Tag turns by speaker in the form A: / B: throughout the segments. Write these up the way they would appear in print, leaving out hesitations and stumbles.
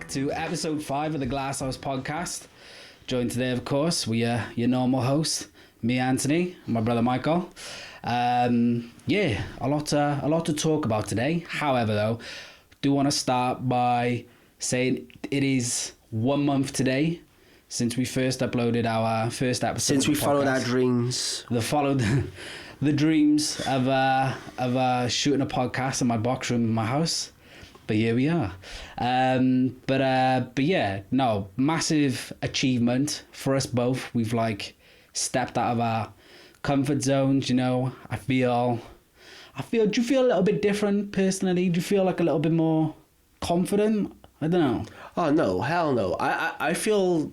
A: back to episode 5 of the Glasshouse podcast. Joined today, of course, we are your normal host, me, Anthony, and my brother Michael. A lot to talk about today. However, though, do want to start by saying it is 1 month today since we first uploaded our first episode.
B: Since we followed our dreams.
A: The dreams of shooting a podcast in my box room in my house. But here we are. Massive achievement for us both. We've stepped out of our comfort zones, you know. I feel, do you feel a little bit different personally? Do you feel like a little bit more confident? I don't know.
B: Oh no, hell no. I feel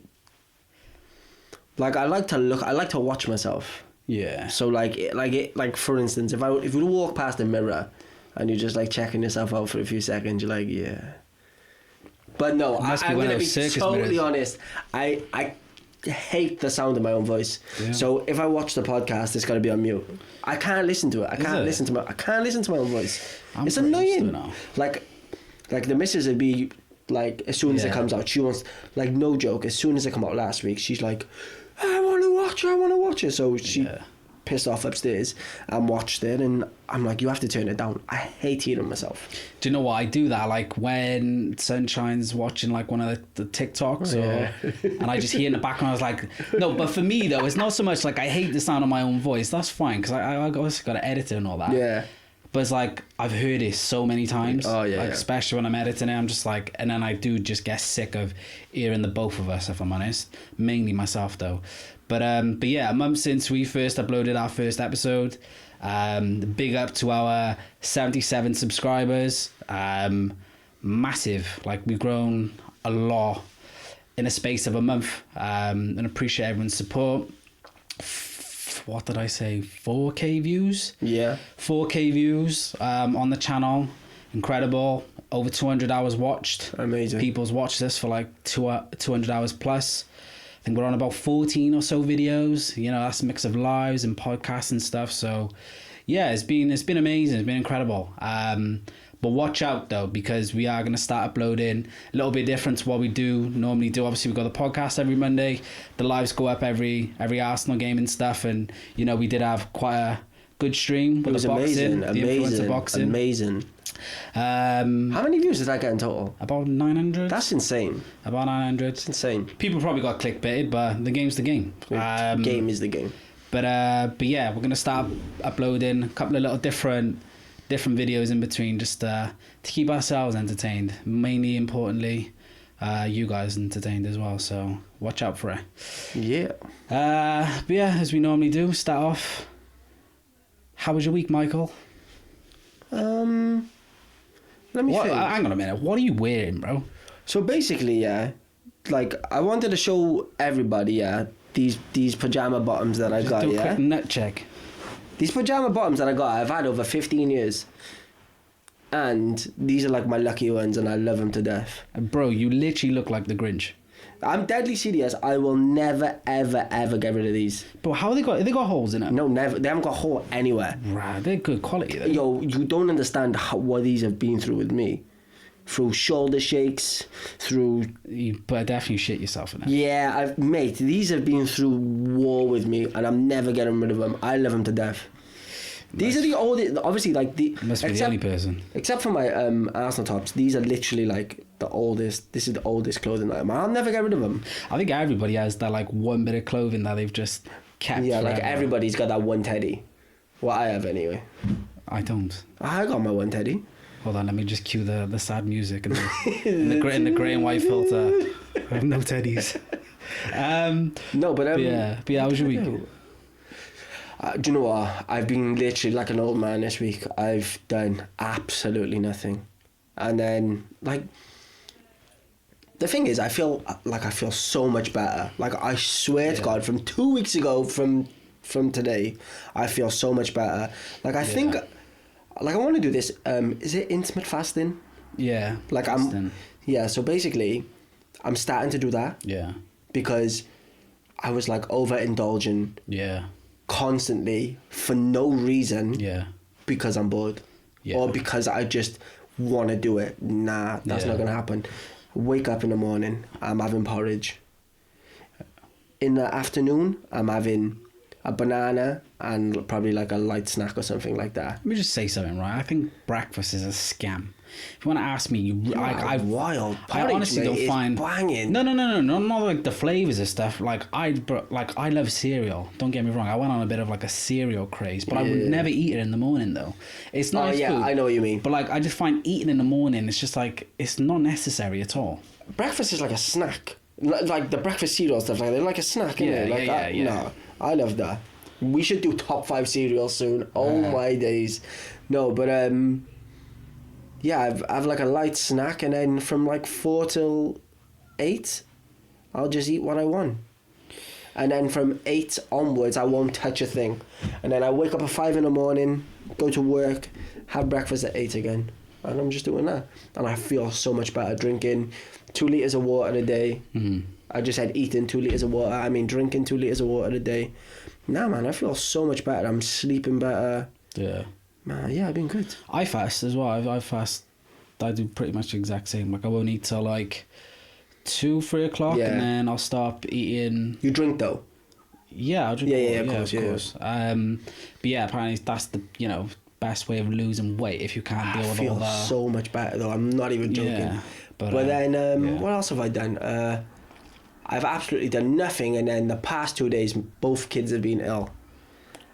B: like I like to watch myself.
A: Yeah.
B: So for instance, if you walk past a mirror and you're just checking yourself out for a few seconds, you're like, yeah. But no, I'm gonna be totally honest. I hate the sound of my own voice. Yeah. So if I watch the podcast, it's gotta be on mute. I can't listen to it. I can't listen to my own voice. It's annoying. Like the missus would be as soon as it comes out, she wants, no joke, as soon as it come out last week, she's like, I want to watch it. So she pissed off upstairs and watched it, and I'm like, you have to turn it down. I hate hearing myself.
A: Do you know what? I do that when Sunshine's watching one of the TikToks and I just hear in the background, I was like, no, but for me though, it's not so much I hate the sound of my own voice. That's fine, because I also got to edit it and all that.
B: Yeah.
A: But it's I've heard it so many times.
B: Oh yeah.
A: Especially when I'm editing it, I'm just and then I do just get sick of hearing the both of us, if I'm honest. Mainly myself though. But yeah, a month since we first uploaded our first episode. Big up to our 77 subscribers. Massive. We've grown a lot in a space of a month. And appreciate everyone's support. What did I say? 4K views?
B: Yeah.
A: 4K views on the channel. Incredible. Over 200 hours watched.
B: Amazing.
A: People's watched this for 200 hours plus. I think we're on about 14 or so videos. You know, that's a mix of lives and podcasts and stuff. So yeah, it's been amazing. It's been incredible. But watch out though, because we are going to start uploading a little bit different to what we normally do. Obviously, we've got the podcast every Monday. The lives go up every Arsenal game and stuff. And, you know, we did have quite a good stream with the boxing.
B: Amazing. How many views did that get in total?
A: About 900.
B: That's insane.
A: About 900.
B: It's insane.
A: People probably got clickbaited, but the game's the game.
B: Game is the game.
A: But yeah, we're going to start uploading a couple of little different videos in between, just to keep ourselves entertained. Mainly importantly, you guys entertained as well, so watch out for it.
B: Yeah.
A: But yeah, as we normally do, start off. How was your week, Michael?
B: Let me think.
A: Hang on a minute. What are you wearing, bro?
B: So basically, I wanted to show everybody, these pajama bottoms that I got,
A: do a quick nut check.
B: These pajama bottoms that I got, I've had over 15 years. And these are my lucky ones, and I love them to death.
A: Bro, you literally look like the Grinch.
B: I'm deadly serious. I will never, ever, ever get rid of these.
A: But how they got holes in it?
B: No, never. They haven't got a hole anywhere.
A: Right, they're good quality though.
B: Yo, you don't understand what these have been through with me. Through shoulder shakes, through...
A: But definitely shit yourself in it.
B: Yeah, mate, these have been through war with me, and I'm never getting rid of them. I love them to death. These are the oldest, obviously,
A: must be the only person.
B: Except for my Arsenal tops, these are literally the oldest. This is the oldest clothing item. I'll never get rid of them.
A: I think everybody has that one bit of clothing that they've just kept.
B: Yeah,
A: forever.
B: Everybody's got that one teddy. Well, I have anyway.
A: I don't.
B: I got my one teddy.
A: Hold on, let me just cue the sad music and the grey and white filter. I have no teddies.
B: No, but
A: yeah, how was your week?
B: Do you know what? I've been literally like an old man this week. I've done absolutely nothing, and then the thing is, I feel so much better. I swear to God, from 2 weeks ago, from today, I feel so much better. I think. I want to do this. Is it intermittent fasting?
A: Yeah.
B: Fasting. Yeah. So basically, I'm starting to do that.
A: Yeah.
B: Because I was overindulging.
A: Yeah.
B: Constantly for no reason.
A: Yeah.
B: Because I'm bored. Yeah. Or because I just want to do it. Nah, that's not gonna happen. Wake up in the morning, I'm having porridge. In the afternoon, I'm having a banana and probably like a light snack or something like that.
A: Let me just say something, right? I think breakfast is a scam. If you want to ask me,
B: wild.
A: I honestly don't find
B: banging.
A: No, not like the flavors and stuff. I love cereal. Don't get me wrong. I went on a bit of like a cereal craze, but I would never eat it in the morning though. It's nice food.
B: I know what you mean.
A: But like, I just find eating in the morning, it's just like it's not necessary at all.
B: Breakfast is like a snack. Like the breakfast cereal stuff, like they're like a snack, isn't it? No, I love that. We should do top 5 cereals soon. Oh my days. No, but I've like a light snack, and then from like 4 till 8, I'll just eat what I want. And then from 8 onwards, I won't touch a thing. And then I wake up at 5 in the morning, go to work, have breakfast at 8 again. And I'm just doing that. And I feel so much better drinking 2 litres of water a day. Mm-hmm. I just said eating 2 litres of water. I mean drinking 2 litres of water a day. Nah, man, I feel so much better. I'm sleeping better.
A: Yeah.
B: Man, yeah, I've been good.
A: I fast as well. I fast. I do pretty much the exact same. Like I won't eat till like 2-3 o'clock, and then I'll stop eating.
B: You drink though?
A: Yeah, I'll drink.
B: Yeah, of course.
A: But yeah, apparently that's the best way of losing weight if you can't deal with all that.
B: I feel so much better though. I'm not even joking. Yeah, but then what else have I done? I've absolutely done nothing, and then the past 2 days, both kids have been ill.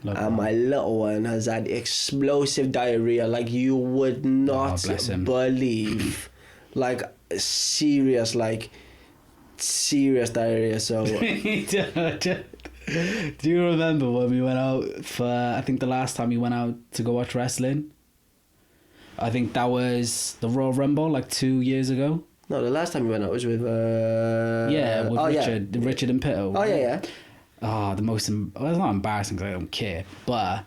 B: And my little one has had explosive diarrhea like you would not believe. Like serious diarrhea. So
A: do you remember when we went out for, I think the last time we went out to go watch wrestling? I think that was the Royal Rumble like 2 years ago.
B: No, the last time we went out was with
A: Richard and Pitto.
B: Oh yeah.
A: Oh, well, it's not embarrassing because I don't care, but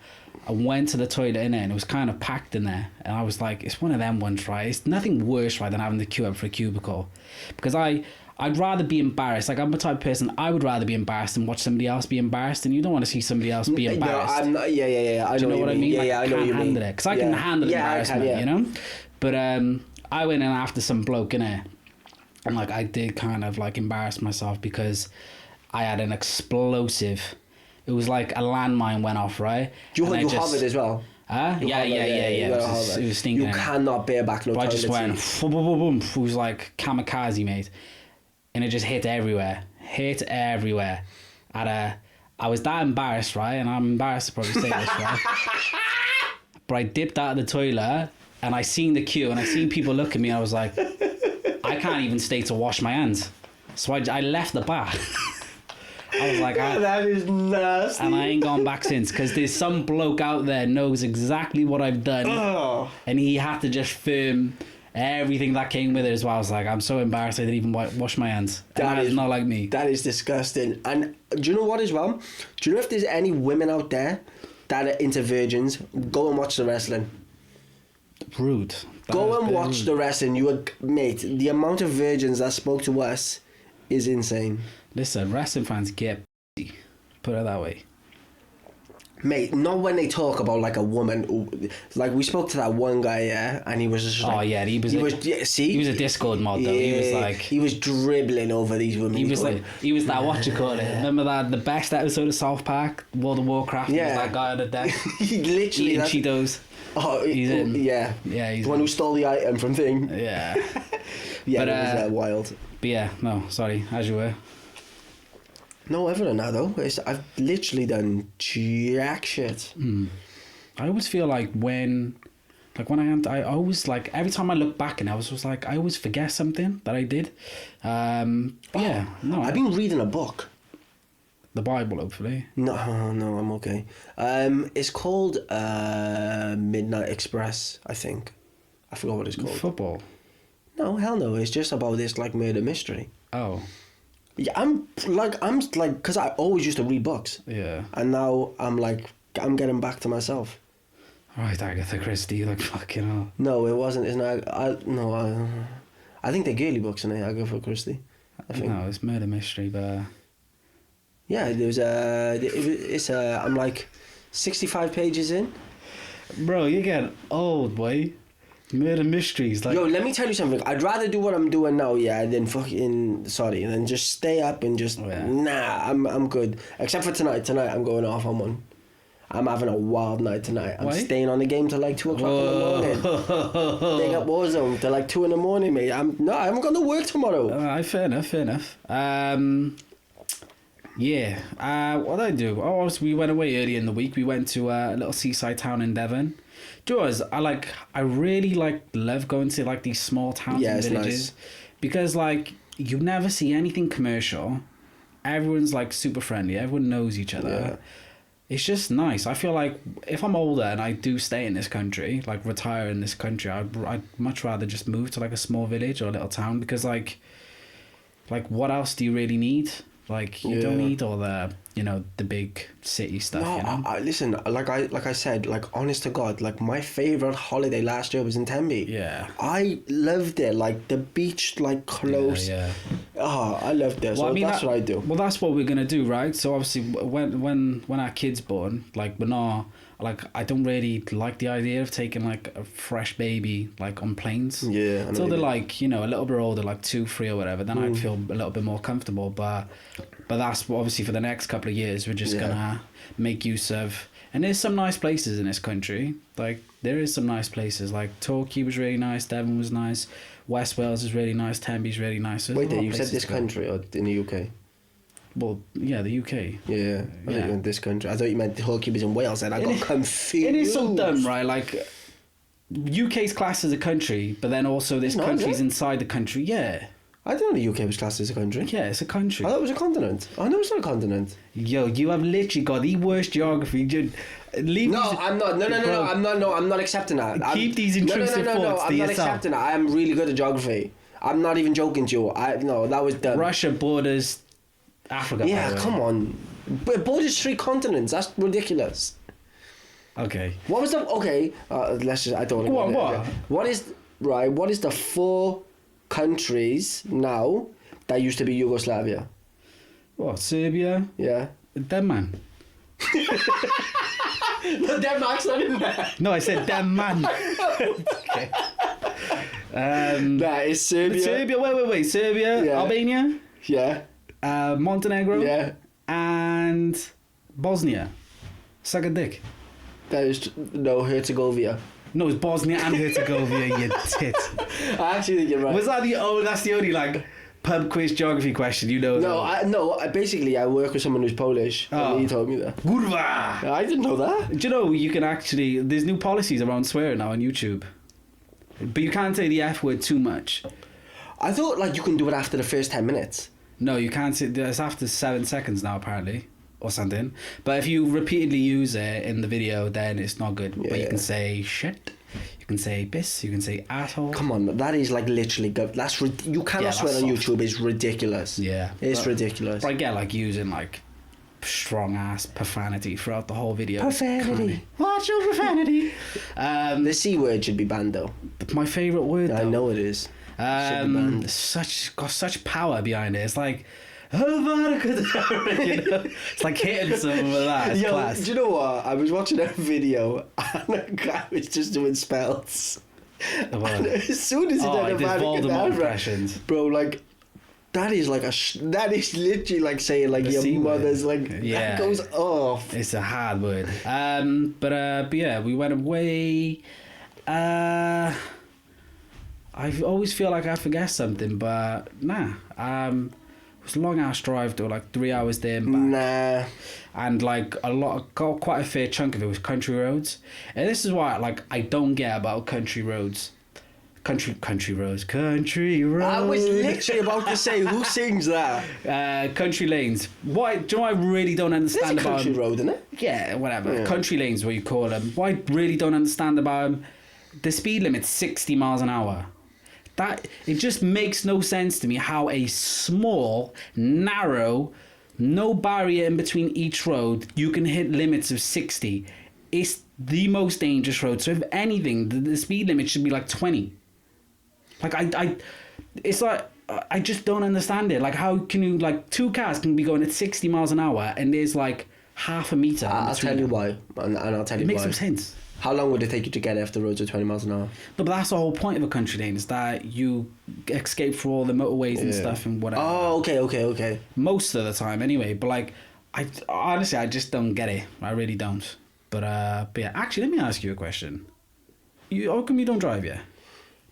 A: I went to the toilet in there and it was kind of packed in there, and I was like, it's one of them ones, right? It's nothing worse, right, than having to queue up for a cubicle, because I'd rather be embarrassed. Like I'm the type of person, I would rather be embarrassed than watch somebody else be embarrassed, and you don't want to see somebody else be embarrassed.
B: No, I'm not, yeah. I know what I mean.
A: Yeah,
B: I know what you mean.
A: Because I can handle embarrassment, you know. But I went in after some bloke in there, and like I did kind of like embarrass myself because I had an explosive. It was like a landmine went off, right?
B: You hovered as well?
A: Yeah. It was stinking.
B: You cannot bear back no toilet.
A: I just went, boom, boom, boom, boom. It was like kamikaze, mate. And it just hit everywhere. I was that embarrassed, right? And I'm embarrassed to probably say this, right? But I dipped out of the toilet and I seen the queue and I seen people look at me and I was like, I can't even stay to wash my hands. So I left the bar. I was like,
B: that is nasty.
A: And I ain't gone back since, because there's some bloke out there knows exactly what I've done.
B: Oh.
A: And he had to just film everything that came with it as well. I was like, I'm so embarrassed I didn't even wash my hands. That is not like me.
B: That is disgusting. And do you know what as well? Do you know if there's any women out there that are into virgins, go and watch the wrestling.
A: Rude.
B: Go and watch the wrestling. Mate, the amount of virgins that spoke to us is insane.
A: Listen, wrestling fans get put it that way.
B: Mate, not when they talk about like a woman who, like we spoke to that one guy, and he was just like, he was a
A: Discord mod though.
B: He was dribbling over these women.
A: He was that what you call it. Remember that the best episode of South Park, World of Warcraft?
B: Yeah,
A: was that guy on the deck.
B: He literally
A: eating Cheetos.
B: Oh, he's in. Yeah,
A: he's
B: the one who stole the item from Thing.
A: Yeah,
B: yeah, but, it was wild.
A: But yeah, no, sorry, as you were.
B: No, other than that though, I've literally done jack shit.
A: I always feel like when I always like every time I look back and I was just like I always forget something that I did. I've been reading a book. The Bible, hopefully.
B: No, I'm okay. It's called Midnight Express, I think. I forgot what it's called.
A: Football.
B: No, hell no. It's just about this like murder mystery.
A: Oh.
B: Yeah, I'm like, because I always used to read books.
A: Yeah.
B: And now I'm getting back to myself.
A: Right, Agatha Christie, like fucking hell.
B: No, it wasn't. It's not. I think they're girly books, and Agatha Christie. I think.
A: No, it's murder mystery, but.
B: Yeah, I'm like 65 pages in.
A: Bro, you're getting old, boy. Murder mysteries. Like,
B: yo, let me tell you something. I'd rather do what I'm doing now, yeah, than than just stay up and just I'm good. Except for tonight. Tonight I'm going off on one. I'm having a wild night tonight. I'm staying on the game till like 2 o'clock in the morning. They got Warzone till like 2 in the morning, mate. I haven't got to work tomorrow.
A: Fair enough. What did I do? Oh, we went away early in the week. We went to a little seaside town in Devon. Do you know what, I really love going to like these small towns and villages, because like you never see anything commercial. Everyone's like super friendly. Everyone knows each other. Yeah. It's just nice. I feel like if I'm older and I do stay in this country, like retire in this country, I'd much rather just move to like a small village or a little town, because like what else do you really need? Like you don't need all the the big city stuff. No,
B: I listen. Like I said, like honest to God, like my favorite holiday last year was in Tenby. Yeah, I loved it. Like the beach, like close. Yeah. Oh, I loved it. Well, so that's what I do.
A: Well, that's what we're gonna do, right? So obviously, when our kid's born, like we're not. Like I don't really like the idea of taking like a fresh baby like on planes. Yeah. Until they're like a little bit older, like 2, 3 or whatever. Then I'd feel a little bit more comfortable. But that's obviously for the next couple of years. We're just gonna make use of. And there's some nice places in this country. Like there is some nice places. Like Torquay was really nice. Devon was nice. West Wales is really nice. Tenby's really nice.
B: Wait, you said this country or in the UK?
A: Well, yeah, the UK.
B: Yeah, I thought you meant this country. I thought you meant the Torquay was in Wales, and I got confused.
A: It is so dumb, right? Like, UK's classed as a country, but then also there's countries inside the country. Yeah.
B: I didn't know the UK was classed as a country.
A: Yeah, it's a country.
B: I thought it was a continent. I know it's not a continent.
A: Yo, you have literally got the worst geography.
B: I'm not. No, I'm not accepting that.
A: Keep these intrusive thoughts to yourself.
B: I'm not accepting that. I am really good at geography. I'm not even joking to you. That was dumb.
A: Russia borders Africa.
B: Yeah, come on. But borders 3 continents. That's ridiculous.
A: Okay.
B: What was the... Okay, let's just... I don't
A: know. What?
B: What is the 4 countries now that used to be Yugoslavia?
A: What, Serbia?
B: Yeah.
A: Denmark.
B: No, Denmark's not in there.
A: No, I said Denmark. Okay.
B: That is Serbia.
A: Serbia, wait. Serbia, Albania?
B: Yeah.
A: Montenegro?
B: Yeah.
A: And Bosnia. Suck a dick.
B: That is... No, Herzegovina.
A: No, it's Bosnia and Herzegovina, you tit.
B: I actually think you're right.
A: Was that that's the only, like, pub quiz geography question you know?
B: Basically, I work with someone who's Polish, and he told me that.
A: Kurwa!
B: I didn't know that.
A: Do you know, you can actually... There's new policies around swearing now on YouTube. But you can't say the F word too much.
B: I thought, like, you can do it after the first 10 minutes.
A: No, you can't say... It's after 7 seconds now, apparently. Or something. But if you repeatedly use it in the video, then it's not good. Yeah. But you can say shit. You can say piss. You can say asshole.
B: Come on, that is like literally good. You cannot swear on YouTube. It's ridiculous.
A: Yeah.
B: It's ridiculous.
A: But I get like using like strong ass profanity throughout the whole video.
B: Profanity.
A: Watch your profanity.
B: The C word should be banned though.
A: My favourite word though.
B: I know it is.
A: Got such power behind it. It's like... It's like hitting someone with that. It's class.
B: Do you know what? I was watching a video and a guy was just doing spells. And as soon as he did
A: Voldemort impressions,
B: bro, like that is literally like saying like your mother's like that goes off.
A: It's a hard word. But yeah, we went away. I always feel like I forget something, but nah. It was a long ass drive though, like 3 hours there and back.
B: Nah.
A: And like quite a fair chunk of it was country roads. And this is why I don't get about country roads. Country roads. I
B: was literally about to say, who sings that?
A: Country lanes. Why? Do you know what I really don't understand about
B: country road, isn't it?
A: Yeah, whatever. Yeah. Country lanes, what you call them. What I really don't understand about them, the speed limit's 60 miles an hour. That it just makes no sense to me how a small, narrow, no barrier in between each road, you can hit limits of 60. It's the most dangerous road. So if anything, the speed limit should be like 20. Like it's like I just don't understand it. Like how can you 2 cars can be going at 60 miles an hour and there's like half a meter?
B: I'll tell you why, and I'll tell you why.
A: It makes no sense.
B: How long would it take you to get off the roads at 20 miles an hour?
A: No, but that's the whole point of a country lane, is that you escape through all the motorways and stuff and whatever.
B: Oh, okay.
A: Most of the time, anyway. But like, I honestly, I just don't get it. I really don't. But yeah, actually, let me ask you a question. How come you don't drive yet?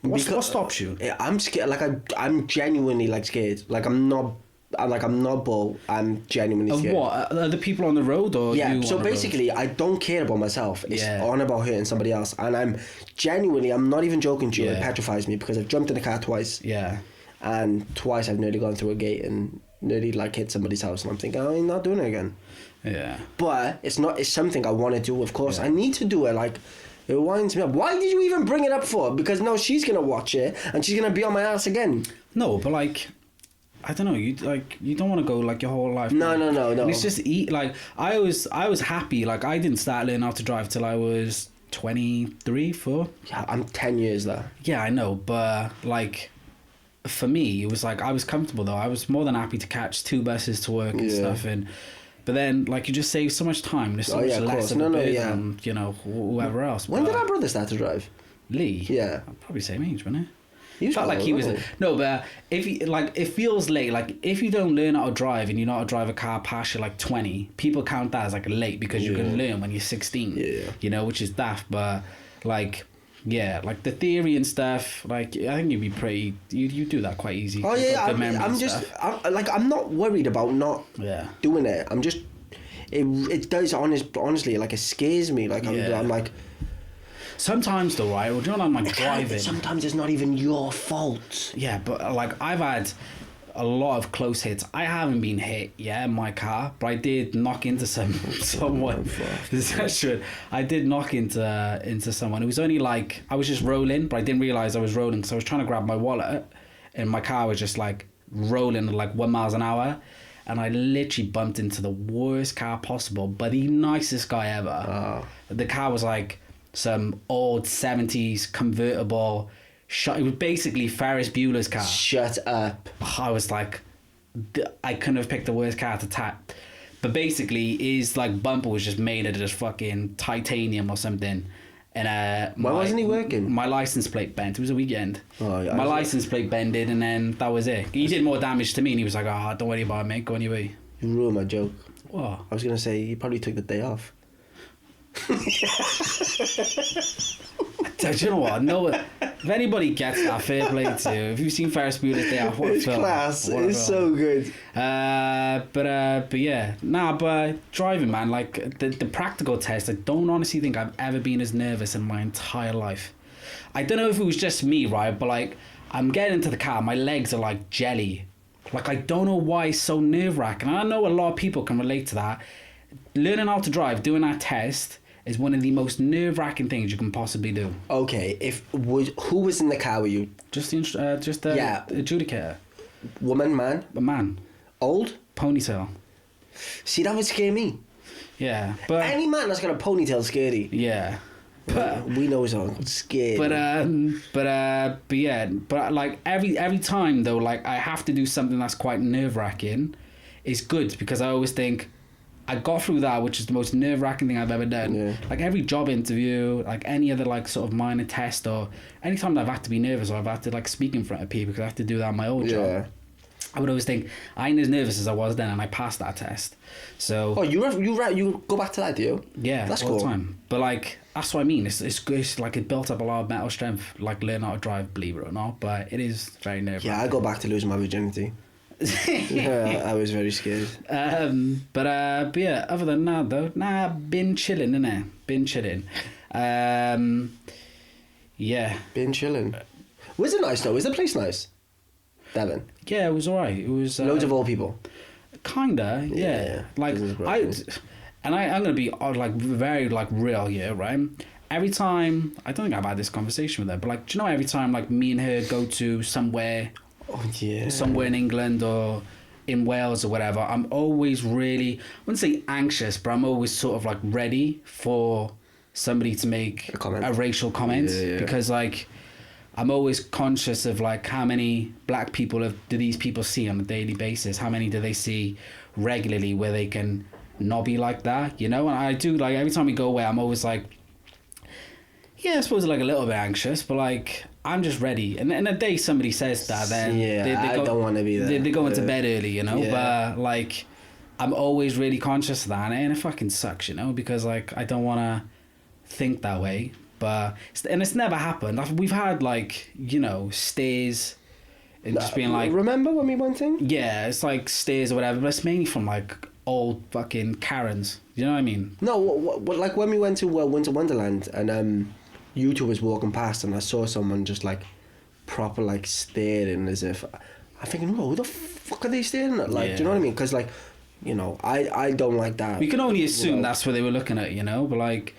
A: What stops you?
B: I'm scared. Like I'm genuinely like scared. Like I'm not bull. I'm genuinely scared.
A: Of what? Are the people on the road or
B: yeah?
A: you
B: So
A: on the
B: basically,
A: road?
B: I don't care about myself. It's on about hurting somebody else, and I'm not even joking to you. It petrifies me because I've jumped in a car twice.
A: Yeah.
B: And twice I've nearly gone through a gate and nearly like hit somebody's house, and I'm thinking, I'm not doing it again.
A: Yeah.
B: But it's something I want to do. Of course, I need to do it. Like. It winds me up. Why did you even bring it up for? Because now she's gonna watch it and she's gonna be on my ass again.
A: No, but like, I don't know. You don't want to go like your whole life.
B: No.
A: And it's just like I was happy. Like I didn't start learning how to drive till I was 23, 4.
B: Yeah, I'm 10 years there.
A: Yeah, I know, but like, for me, it was like I was comfortable though. I was more than happy to catch 2 buses to work and stuff and. But then, like, you just save so much time. There's so much less of a burden on, you know, whoever else.
B: When did our brother start to drive?
A: Lee?
B: Yeah.
A: Probably same age, wasn't
B: he? He felt
A: like he was... No, but if you, like, it feels late. Like, if you don't learn how to drive and you know how to drive a car past you're like 20, people count that as, like, late because you can learn when you're 16.
B: Yeah.
A: You know, which is daft. But, like... Yeah, like the theory and stuff. Like I think you'd be pretty. You do that quite easy.
B: Oh yeah, I'm not worried about not doing it. I'm just. It does honestly like it scares me. Like I'm like.
A: Sometimes though, right? Well, do you know, I'm like driving.
B: Sometimes it's not even your fault.
A: Yeah, but like I've had a lot of close hits. I haven't been hit in my car, but I did knock into someone. That's true. I did knock into someone. It was only like I was just rolling, but I didn't realize I was rolling because I was trying to grab my wallet, and my car was just like rolling at like 1 mile an hour, and I literally bumped into the worst car possible, but the nicest guy ever.
B: Oh.
A: The car was like some old 70s convertible. It was basically Ferris Bueller's car.
B: Shut up.
A: I was like, I couldn't have picked the worst car to tap. But basically, his like bumper was just made out of just fucking titanium or something. And
B: why wasn't he working?
A: My license plate bent. It was a weekend.
B: Oh, yeah,
A: my license plate bended, and then that was it. He did more damage to me, and he was like, "Oh, don't worry about it, mate. Go on your way."
B: You ruined my joke.
A: What?
B: I was gonna say he probably took the day off.
A: Do you know what? No, if anybody gets that, fair play to you. If you've seen Ferris Bueller's Day Off, what a film.
B: Class. It's so good.
A: But yeah. Nah, but driving, man, like the practical test, I don't honestly think I've ever been as nervous in my entire life. I don't know if it was just me, right? But like, I'm getting into the car, my legs are like jelly. Like, I don't know why it's so nerve-wracking. I know a lot of people can relate to that. Learning how to drive, doing that test, is one of the most nerve-wracking things you can possibly do.
B: Okay, who was in the car with you?
A: Just the adjudicator.
B: Woman, man?
A: A man.
B: Old?
A: Ponytail.
B: See, that would scare me.
A: Yeah, but...
B: Any man that's got a ponytail is scary.
A: Yeah. But
B: we know it's all scary.
A: But yeah, but like every time though, like I have to do something that's quite nerve-wracking, it's good because I always think, I got through that, which is the most nerve-wracking thing I've ever done.
B: Yeah.
A: Like every job interview, like any other like sort of minor test, or anytime I've had to be nervous or I've had to like speak in front of people because I have to do that on my old job, I would always think I ain't as nervous as I was then, and I passed that test. So
B: you go back to that, do you?
A: Yeah,
B: that's
A: all
B: cool.
A: the time. But like that's what I mean. It's like it built up a lot of mental strength, like learning how to drive, believe it or not. But it is very nerve-wracking.
B: Yeah, I go back to losing my virginity. Yeah, I was very scared.
A: But yeah, other than that though, been chilling, innit? Been chilling. Yeah.
B: Been chilling. Was it nice though? Was the place nice? Devon?
A: Yeah, it was alright. It was...
B: loads of old people?
A: Kinda, yeah. Like, I'm gonna be like very like real here, right? Every time, I don't think I've had this conversation with her, but like, do you know every time like me and her go to somewhere...
B: Oh, yeah.
A: Somewhere in England or in Wales or whatever, I'm always really, I wouldn't say anxious, but I'm always sort of like ready for somebody to make a racial comment. Yeah. Because like, I'm always conscious of like how many black people do these people see on a daily basis? How many do they see regularly where they can not be like that, you know? And I do, like, every time we go away, I'm always like, Yeah, I suppose like a little bit anxious, but like I'm just ready. And in a day somebody says that, then
B: I don't want to be there.
A: They go into bed early, you know. Yeah. But like I'm always really conscious of that, and it fucking sucks, you know, because like I don't want to think that way. But it's never happened. We've had like, you know, stays and just being like.
B: Remember when we went in?
A: Yeah, it's like stays or whatever, but it's mainly from like old fucking Karens. You know what I mean?
B: No, like when we went to Winter Wonderland and you two was walking past and I saw someone just like proper like staring as if I'm thinking, who the fuck are they staring at? Like, do you know what I mean? Because like, you know, I don't like that.
A: We can only assume that's what they were looking at, you know, but like.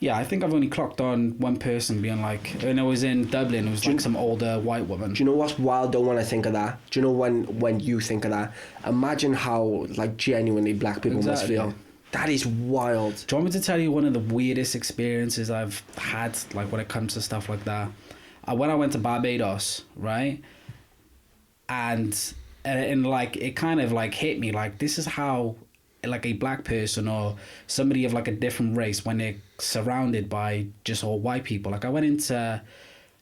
A: Yeah, I think I've only clocked on one person being like, and it was in Dublin, it was like some older white woman.
B: Do you know what's wild though when I think of that? Do you know when you think of that? Imagine how like genuinely black people must feel. That is wild.
A: Do you want me to tell you one of the weirdest experiences I've had, like when it comes to stuff like that? When I went to Barbados, right? And like, it kind of like hit me, like this is how like a black person or somebody of like a different race, when they're surrounded by just all white people. Like I went into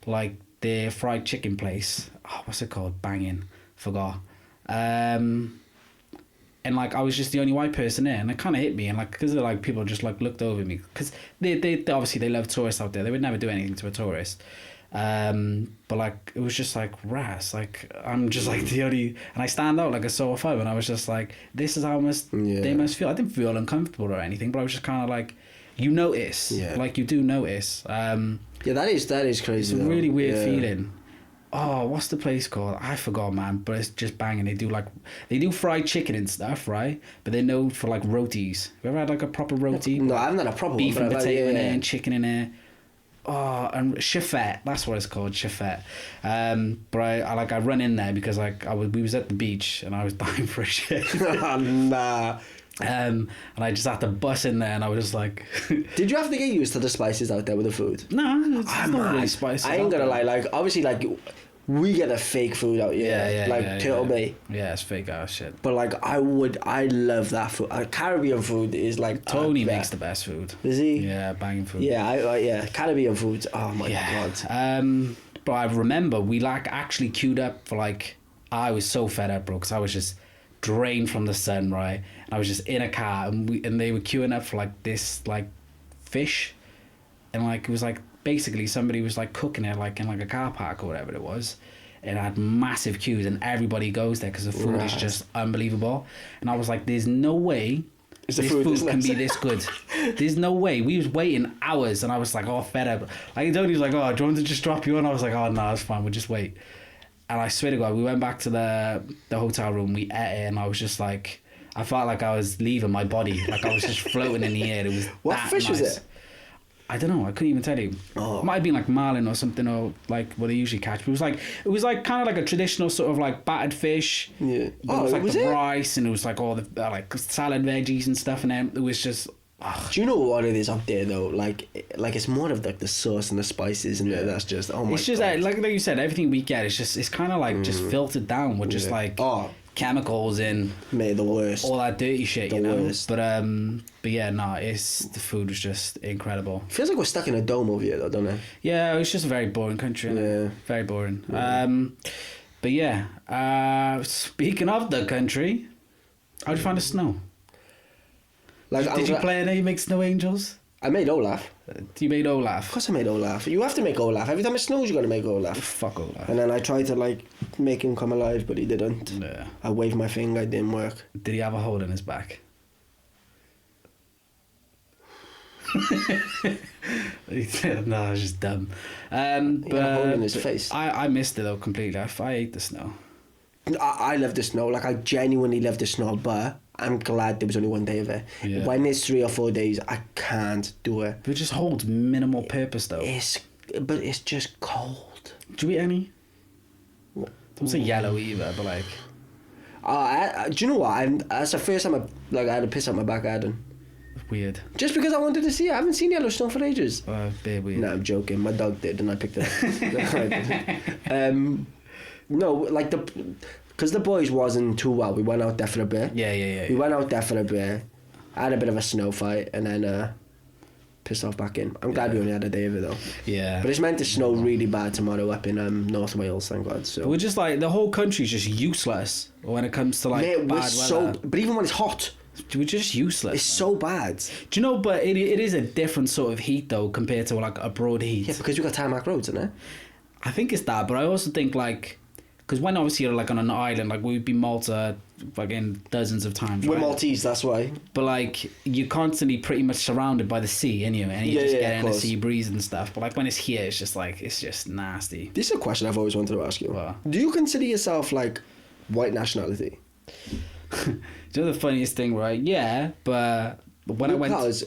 A: like the fried chicken place. Oh, what's it called? Banging. Forgot. And like I was just the only white person there, and it kind of hit me. And like because like people just like looked over me, because they obviously they love tourists out there. They would never do anything to a tourist. But like it was just like ras, like I'm just like the only, and I stand out like a sore thumb, and I was just like, this is how they must feel. I didn't feel uncomfortable or anything, but I was just kind of like, you notice, like you do notice.
B: Yeah, that is crazy.
A: It's a really weird feeling. Oh, what's the place called? I forgot, man. But it's just banging. They do fried chicken and stuff, right? But they're known for like rotis. Have you ever had like a proper roti?
B: No, I haven't had a proper
A: beef
B: one.
A: And potato in there and chicken in there. Oh, and chifette, that's what it's called, chifette. But I run in there because like we was at the beach and I was dying for a shit.
B: Nah.
A: And I just had to bust in there, and I was just like.
B: Did you have to get used to the spices out there with the food?
A: No, it's not really spicy.
B: I ain't gonna lie, like obviously like we get a fake food out here, Turtle Bay.
A: Yeah, it's fake ass shit.
B: But like I love that food. Caribbean food is like
A: Tony makes the best food.
B: Is he?
A: Yeah, banging food.
B: Yeah, Caribbean food. Oh my god.
A: But I remember we like actually queued up for like, I was so fed up, bro, because I was just drained from the sun, right? And I was just in a car, and they were queuing up for like this like fish, and like it was like basically somebody was like cooking it like in like a car park or whatever it was. It had massive queues, and everybody goes there because the food is just unbelievable. And I was like, there's no way this food can be this good. There's no way. We was waiting hours, and I was like, oh, fed up. Like Tony was like, oh, do you want to just drop you on? I was like, oh no, it's fine, we'll just wait. And I swear to God, we went back to the hotel room, we ate it, and I was just like, I felt like I was leaving my body. Like I was just floating in the air. It was
B: what fish was it?
A: I don't know. I couldn't even tell you.
B: Oh.
A: It might have been like marlin or something, or like what they usually catch. But it was like kind of like a traditional sort of like battered fish.
B: Yeah.
A: But it was like the rice, and it was like all the like salad veggies and stuff, and then it was just.
B: Do you know what it is up there though? Like it's more of like the sauce and the spices, and that's just oh my.
A: It's just
B: God.
A: like you said, everything we get is it's kind of like just filtered down with just like chemicals and
B: the worst,
A: all that dirty shit, you know.
B: Worst.
A: But yeah, no, the food was just incredible.
B: Feels like we're stuck in a dome over here though, don't it?
A: Yeah, it's just a very boring country.
B: Yeah,
A: very boring. Yeah. But yeah, speaking of the country, how'd you find the snow? Like, did you play any Make Snow Angels?
B: I made Olaf.
A: You made Olaf?
B: Of course I made Olaf. You have to make Olaf. Every time it snows, you got to make Olaf.
A: Fuck Olaf.
B: And then I tried to, like, make him come alive, but he didn't.
A: Yeah.
B: I waved my finger, it didn't work.
A: Did he have a hole in his back? No, it's just dumb.
B: He had a hole in his face.
A: I missed it, though, completely. I ate the snow.
B: I love the snow. Like, I genuinely love the snow, but I'm glad there was only one day of it.
A: Yeah.
B: When it's 3 or 4 days, I can't do it.
A: But it just holds minimal purpose, though.
B: But it's just cold.
A: Do you eat any? Don't say yellow either, but like...
B: do you know what? That's the first time I had to piss out my back garden.
A: Weird.
B: Just because I wanted to see it. I haven't seen Yellowstone for ages.
A: Bit weird.
B: No, I'm joking. My dog did, and I picked it up. No, like because the boys wasn't too well. We went out there for a bit.
A: Yeah.
B: We went out there for a bit. I had a bit of a snow fight, and then pissed off back in. I'm glad we only had a day of it though.
A: Yeah.
B: But it's meant to snow really bad tomorrow up in North Wales, thank God. So
A: we're just like, the whole country's just useless when it comes to like bad weather.
B: But even when it's hot,
A: we're just useless.
B: It's so bad.
A: Do you know, but it is a different sort of heat though compared to like a broad heat.
B: Yeah, because we got tarmac roads, isn't it?
A: I think it's that, but I also think like, because when obviously you're like on an island, like we'd be Malta fucking dozens of times.
B: We're
A: right?
B: Maltese, that's why.
A: But like you're constantly pretty much surrounded by the sea anyway, and you just get in a sea breeze and stuff. But like when it's here, it's just nasty.
B: This is a question I've always wanted to ask you.
A: What?
B: Do you consider yourself like white nationality?
A: Do you know the funniest thing, right? Yeah, but when
B: because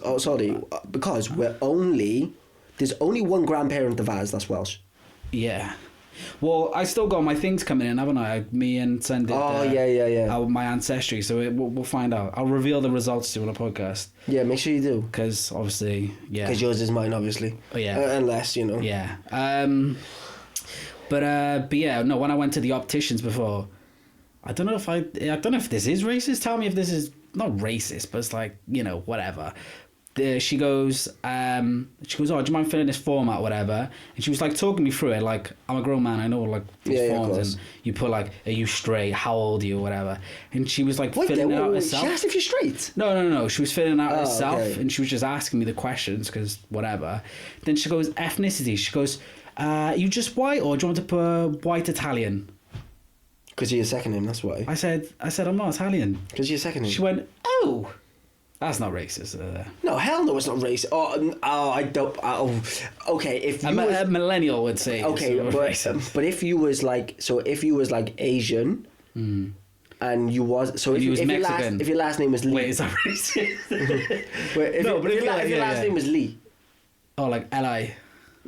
B: there's only one grandparent of ours that's Welsh.
A: Yeah. Well, I still got my things coming in, haven't I? Me and Sen did. My ancestry, so we'll find out. I'll reveal the results to you on a podcast.
B: Yeah, make sure you do.
A: Because obviously, yeah.
B: Because yours is mine, obviously.
A: Oh yeah.
B: Unless you know.
A: Yeah. But yeah, no. When I went to the opticians before, I don't know if this is racist. Tell me if this is not racist, but it's like, you know, whatever. She goes, oh, do you mind filling this form out, whatever? And she was like talking me through it, like, I'm a grown man, I know like these forms, and you put like, are you straight, how old are you, whatever. And she was like filling it out herself.
B: She asked if you're straight?
A: No, she was filling it out herself,
B: okay.
A: and she was just asking me the questions, because whatever. Then she goes, ethnicity, she goes, are you just white, or do you want to put white Italian?
B: Because you're your second name, that's why.
A: I said, I'm not Italian.
B: Because you're your second name.
A: She went, oh. That's not racist.
B: No, hell no, it's not racist. I don't. Okay, if you
A: a millennial would say.
B: Okay, but if you was like, Asian, and you was if your last name was Lee.
A: Wait, is that racist?
B: if your last name was Lee.
A: Oh, like L.I.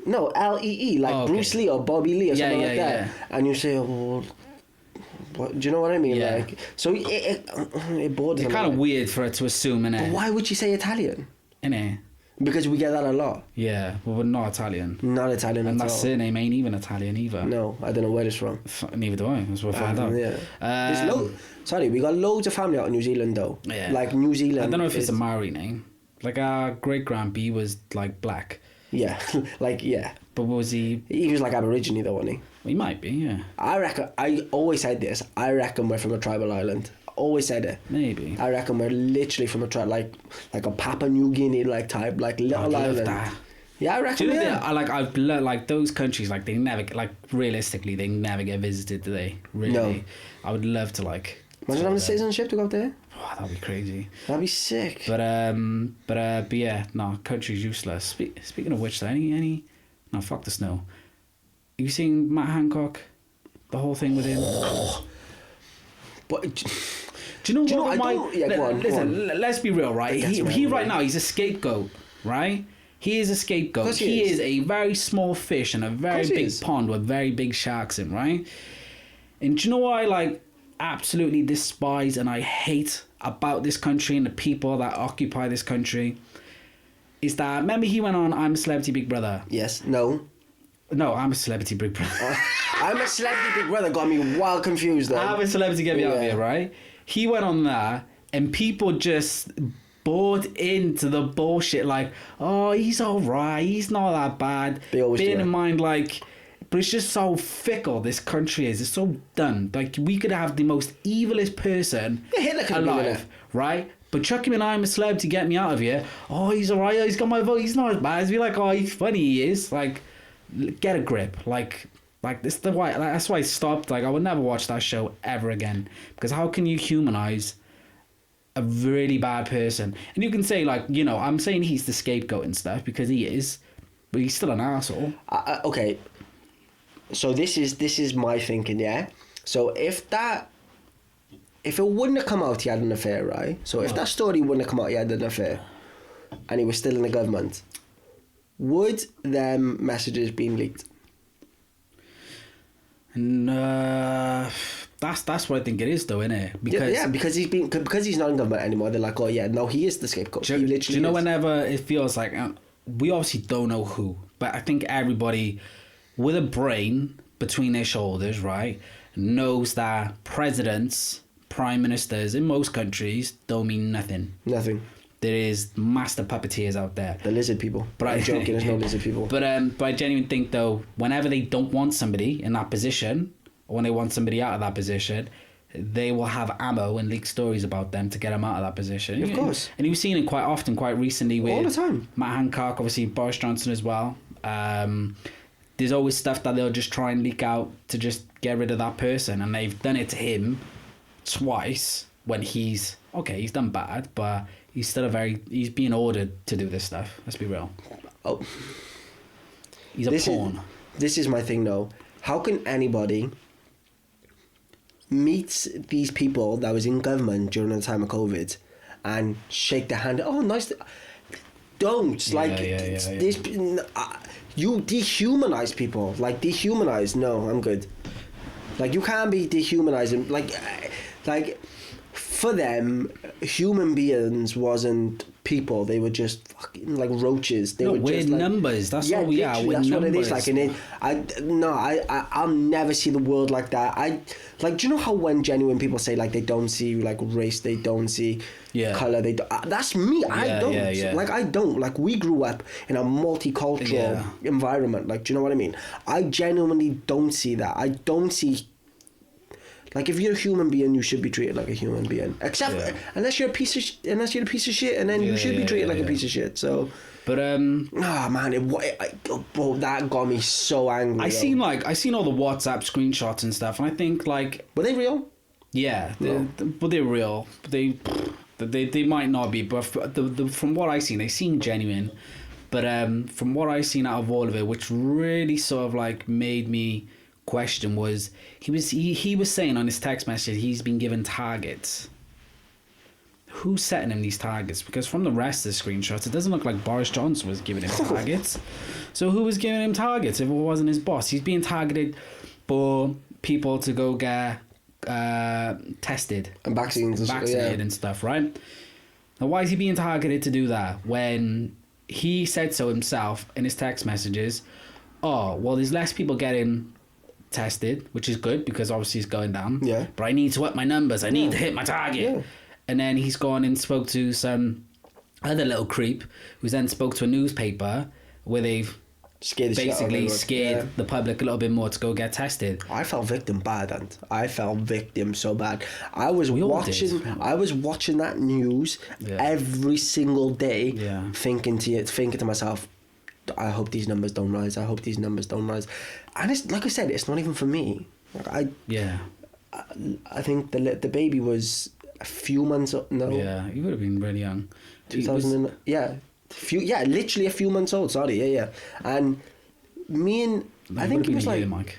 B: No, Lee, like Bruce Lee or Bobby Lee or something like that,
A: and
B: you say, oh. What, do you know what I mean?
A: Yeah.
B: Like, so it borders.
A: It's kind of weird for it to assume, innit?
B: But why would you say Italian?
A: Innit?
B: Because we get that a lot.
A: Yeah, well, we're not Italian.
B: Not Italian
A: and
B: at all.
A: And that surname ain't even Italian either.
B: No, I don't know where it's from.
A: Neither do I. That's what I found out.
B: Yeah. We got loads of family out in New Zealand though.
A: Yeah.
B: Like New Zealand.
A: I don't know if it's a Maori name. Like our great-grandpa was like black.
B: Yeah,
A: But was he?
B: He was like Aborigine though, wasn't he?
A: He might be, yeah.
B: I reckon. I always said this. I reckon we're from a tribal island. Always said it.
A: Maybe.
B: I reckon we're literally from a tribe, like a Papua New Guinea like type, like little island. Love that. Yeah, I reckon.
A: Do you know I've learned like those countries, like they never, like realistically, they never get visited, do they? Really? No. I would love to like.
B: Imagine having citizenship to go up there.
A: Oh, that'd be crazy.
B: That'd be sick.
A: But yeah, no, country's useless. Speaking of which, though, any, no, fuck the snow. You seen Matt Hancock? The whole thing with him?
B: But
A: do you know what? Go on. Let's be real, right? He right now, he's a scapegoat, right? He is a scapegoat. He is a very small fish in a very big pond with very big sharks in, right? And do you know what I like absolutely despise and I hate about this country and the people that occupy this country? Is that, remember he went on I'm a Celebrity Big Brother?
B: Yes. No,
A: I'm a Celebrity Big Brother.
B: I'm a Celebrity Big Brother got me wild confused though.
A: I'm a Celebrity Get Me Out of Here, right? He went on that and people just bought into the bullshit like, oh, he's alright, he's not that bad.
B: They always
A: Bearing in mind, like, but it's just so fickle this country is. It's so done. Like, we could have the most evilest person alive, right? But chuck him in I'm a Celebrity Get Me Out of Here. Oh, he's alright, he's got my vote, he's not as bad. It's be like, oh, he's funny, he is. Like, get a grip. Like this that's why I stopped. Like, I would never watch that show ever again. Because how can you humanize a really bad person? And you can say, like, you know, I'm saying he's the scapegoat and stuff because he is, but he's still an asshole.
B: Okay, so this is my thinking, yeah. So if it wouldn't have come out he had an affair, right? So if that story wouldn't have come out he had an affair, and he was still in the government, would them messages been leaked?
A: And that's what I think it is, though, innit?
B: Because he's not in government anymore. They're like, oh yeah, no, he is the scapegoat.
A: Do you know whenever it feels like we obviously don't know who, but I think everybody with a brain between their shoulders, right, knows that presidents, prime ministers in most countries don't mean nothing.
B: Nothing.
A: there is master puppeteers out there.
B: The lizard people.
A: But
B: I'm joking, there's no lizard people.
A: But I genuinely think, though, whenever they don't want somebody in that position, or when they want somebody out of that position, they will have ammo and leak stories about them to get them out of that position.
B: Of course.
A: And you've seen it quite often, quite recently with
B: all the time.
A: Matt Hancock, obviously Boris Johnson as well. There's always stuff that they'll just try and leak out to just get rid of that person, and they've done it to him twice when he's done bad, but he's still he's being ordered to do this stuff. Let's be real.
B: Oh,
A: he's a pawn.
B: This is my thing though. How can anybody meet these people that was in government during the time of COVID and shake their hand? Oh, nice. Don't this. You dehumanize people. Like, dehumanize. No, I'm good. Like, you can't be dehumanizing. Like for them, human beings wasn't people. They were just fucking like roaches. They were
A: weird
B: just like,
A: numbers. That's all we are. That's
B: what
A: numbers.
B: it is. Like, I'll never see the world like that. Do you know how when genuine people say like they don't see like race, they don't see color, they don't, that's me. I don't. Like, I don't. Like, we grew up in a multicultural environment. Like, do you know what I mean? I genuinely don't see that. I don't see. Like, if you're a human being, you should be treated like a human being. Except unless you're a piece of shit, and then you should be treated like a piece of shit. So,
A: but
B: man, that got me so angry.
A: I seen all the WhatsApp screenshots and stuff, and I think like,
B: were they real?
A: Yeah, they're real. They might not be, but from what I seen, they seem genuine. But from what I seen out of all of it, which really sort of like made me question was he was saying on his text message he's been given targets. Who's setting him these targets? Because from the rest of the screenshots, it doesn't look like Boris Johnson was giving him targets. So who was giving him targets if it wasn't his boss? He's being targeted for people to go get tested
B: and vaccinated
A: and stuff, right? Now, why is he being targeted to do that when he said so himself in his text messages? Oh, well, there's less people getting tested, which is good because obviously it's going down.
B: Yeah.
A: But I need to up my numbers. I need to hit my target. Yeah. And then he's gone and spoke to some other little creep who's then spoke to a newspaper where they've scared the public a little bit more to go get tested.
B: I felt victim bad, and I felt victim so bad. I was watching that news every single day, thinking to myself, I hope these numbers don't rise. I hope these numbers don't rise. And it's like I said, it's not even for me. Like, I think the baby was a few months old. No.
A: Yeah, he would have been really young.
B: 2000. Literally a few months old. Sorry, And me and I think he was like,
A: Mike.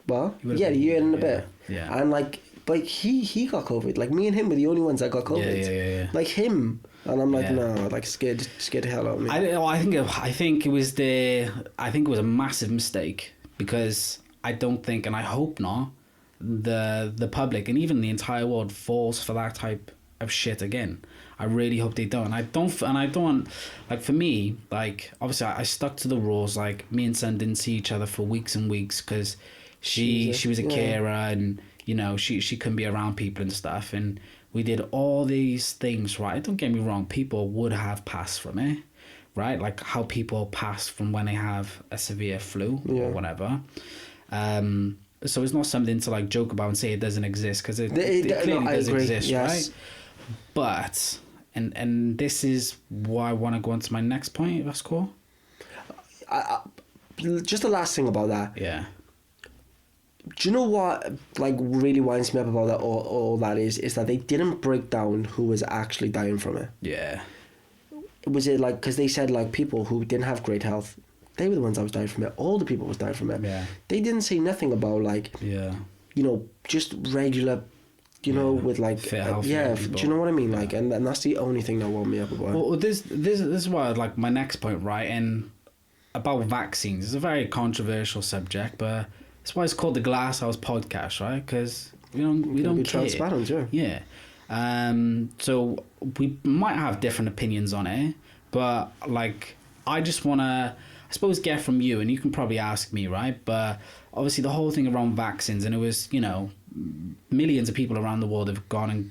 B: Well, a year and a bit. Yeah. And like he got COVID. Like, me and him were the only ones that got COVID.
A: Yeah.
B: Like him. And I'm like, no, like scared the hell out of me.
A: I think it was a massive mistake, because I don't think, and I hope not, the public and even the entire world falls for that type of shit again. I really hope they don't. I don't like, for me, like, obviously I stuck to the rules. Like, me and Son didn't see each other for weeks and weeks because she was a carer, and you know she couldn't be around people and stuff, and we did all these things, right? Don't get me wrong, people would have passed from it, right? Like how people pass from when they have a severe flu or whatever. So it's not something to like joke about and say it doesn't exist, because it clearly does exist, right? But, and this is why I want to go on to my next point, if that's cool.
B: Just the last thing about that.
A: Yeah.
B: Do you know what like really winds me up about that all that is that they didn't break down who was actually dying from it.
A: Yeah.
B: Was it like, because they said like people who didn't have great health, they were the ones that was dying from it. All the people was dying from it.
A: Yeah.
B: They didn't say nothing about like, you know, just regular, you know, with like,
A: fit, healthy people.
B: Do you know what I mean? Like, and that's the only thing that wound me up about it.
A: Well, this is why like my next point, right? And about vaccines, it's a very controversial subject, but that's why it's called the Glasshouse podcast, right? Because we don't be care.
B: Transparent,
A: yeah. So we might have different opinions on it, but like I just want to, I suppose, get from you, and you can probably ask me, right? But obviously the whole thing around vaccines, and it was, you know, millions of people around the world have gone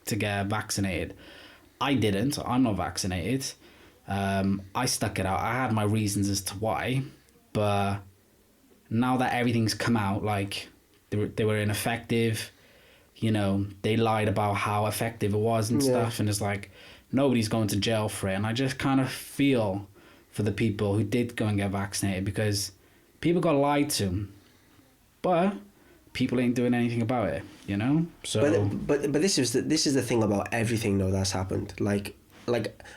A: to get vaccinated. I didn't. I'm not vaccinated. I stuck it out. I had my reasons as to why, but now that everything's come out, like they were ineffective, you know, they lied about how effective it was and stuff, and it's like nobody's going to jail for it. And I just kind of feel for the people who did go and get vaccinated, because people got lied to, but people ain't doing anything about it, you know. So
B: but this is the thing about everything though that's happened. Like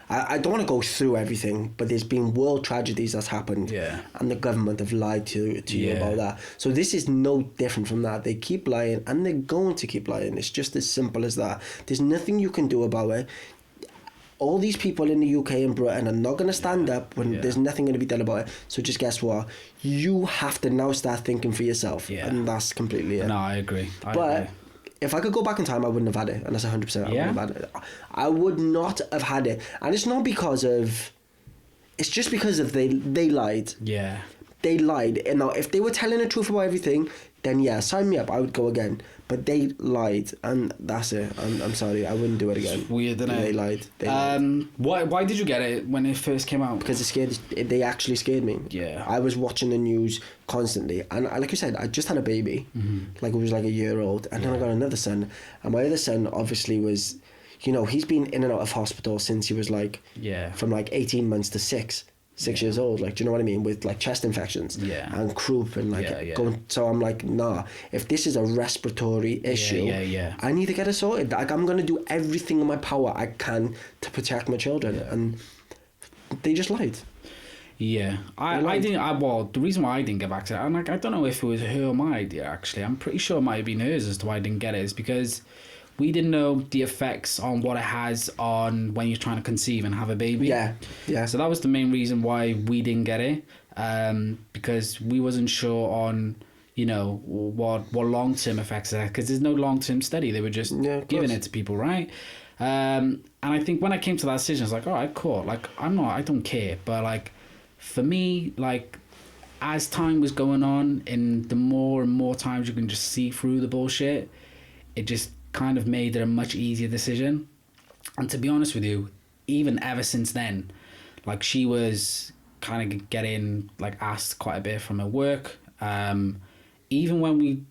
B: I don't want to go through everything, but there's been world tragedies that's happened, and the government have lied to you about that. So this is no different from that. They keep lying, and they're going to keep lying. It's just as simple as that. There's nothing you can do about it. All these people in the UK and Britain are not going to stand up when there's nothing going to be done about it. So just guess what? You have to now start thinking for yourself, and that's completely it.
A: No, I agree.
B: But if I could go back in time, I wouldn't have had it, and that's 100%. I wouldn't have had it. I would not have had it, and it's not because of. It's just because of they lied.
A: Yeah.
B: They lied, and now if they were telling the truth about everything, then sign me up. I would go again. But they lied, and that's it. I'm sorry, I wouldn't do it again.
A: It's weird, isn't it?
B: They lied.
A: Why did you get it when it first came out?
B: Because they actually scared me.
A: Yeah.
B: I was watching the news constantly, and like you said, I just had a baby, like it was like a year old, and then I got another son, and my other son obviously was, you know, he's been in and out of hospital since he was like, from like 18 months to 6 years old, like, do you know what I mean, with like chest infections and croup and like going. So I'm like, nah, if this is a respiratory issue, I need to get it sorted. Like, I'm gonna do everything in my power I can to protect my children, and they just lied.
A: I didn't. Well, the reason why I didn't get vaccinated, I'm like, I don't know if it was her or my idea. Actually, I'm pretty sure it might have been hers as to why I didn't get it. Is because we didn't know the effects on what it has on when you're trying to conceive and have a baby. Yeah. So that was the main reason why we didn't get it, because we wasn't sure on, you know, what long-term effects it had, because there's no long-term study. They were just giving it to people, right? And I think when I came to that decision, I was like, all right, cool. Like, I don't care. But like, for me, like, as time was going on, and the more and more times you can just see through the bullshit, it just kind of made it a much easier decision. And to be honest with you, even ever since then, like, she was kind of getting like asked quite a bit from her work, even when we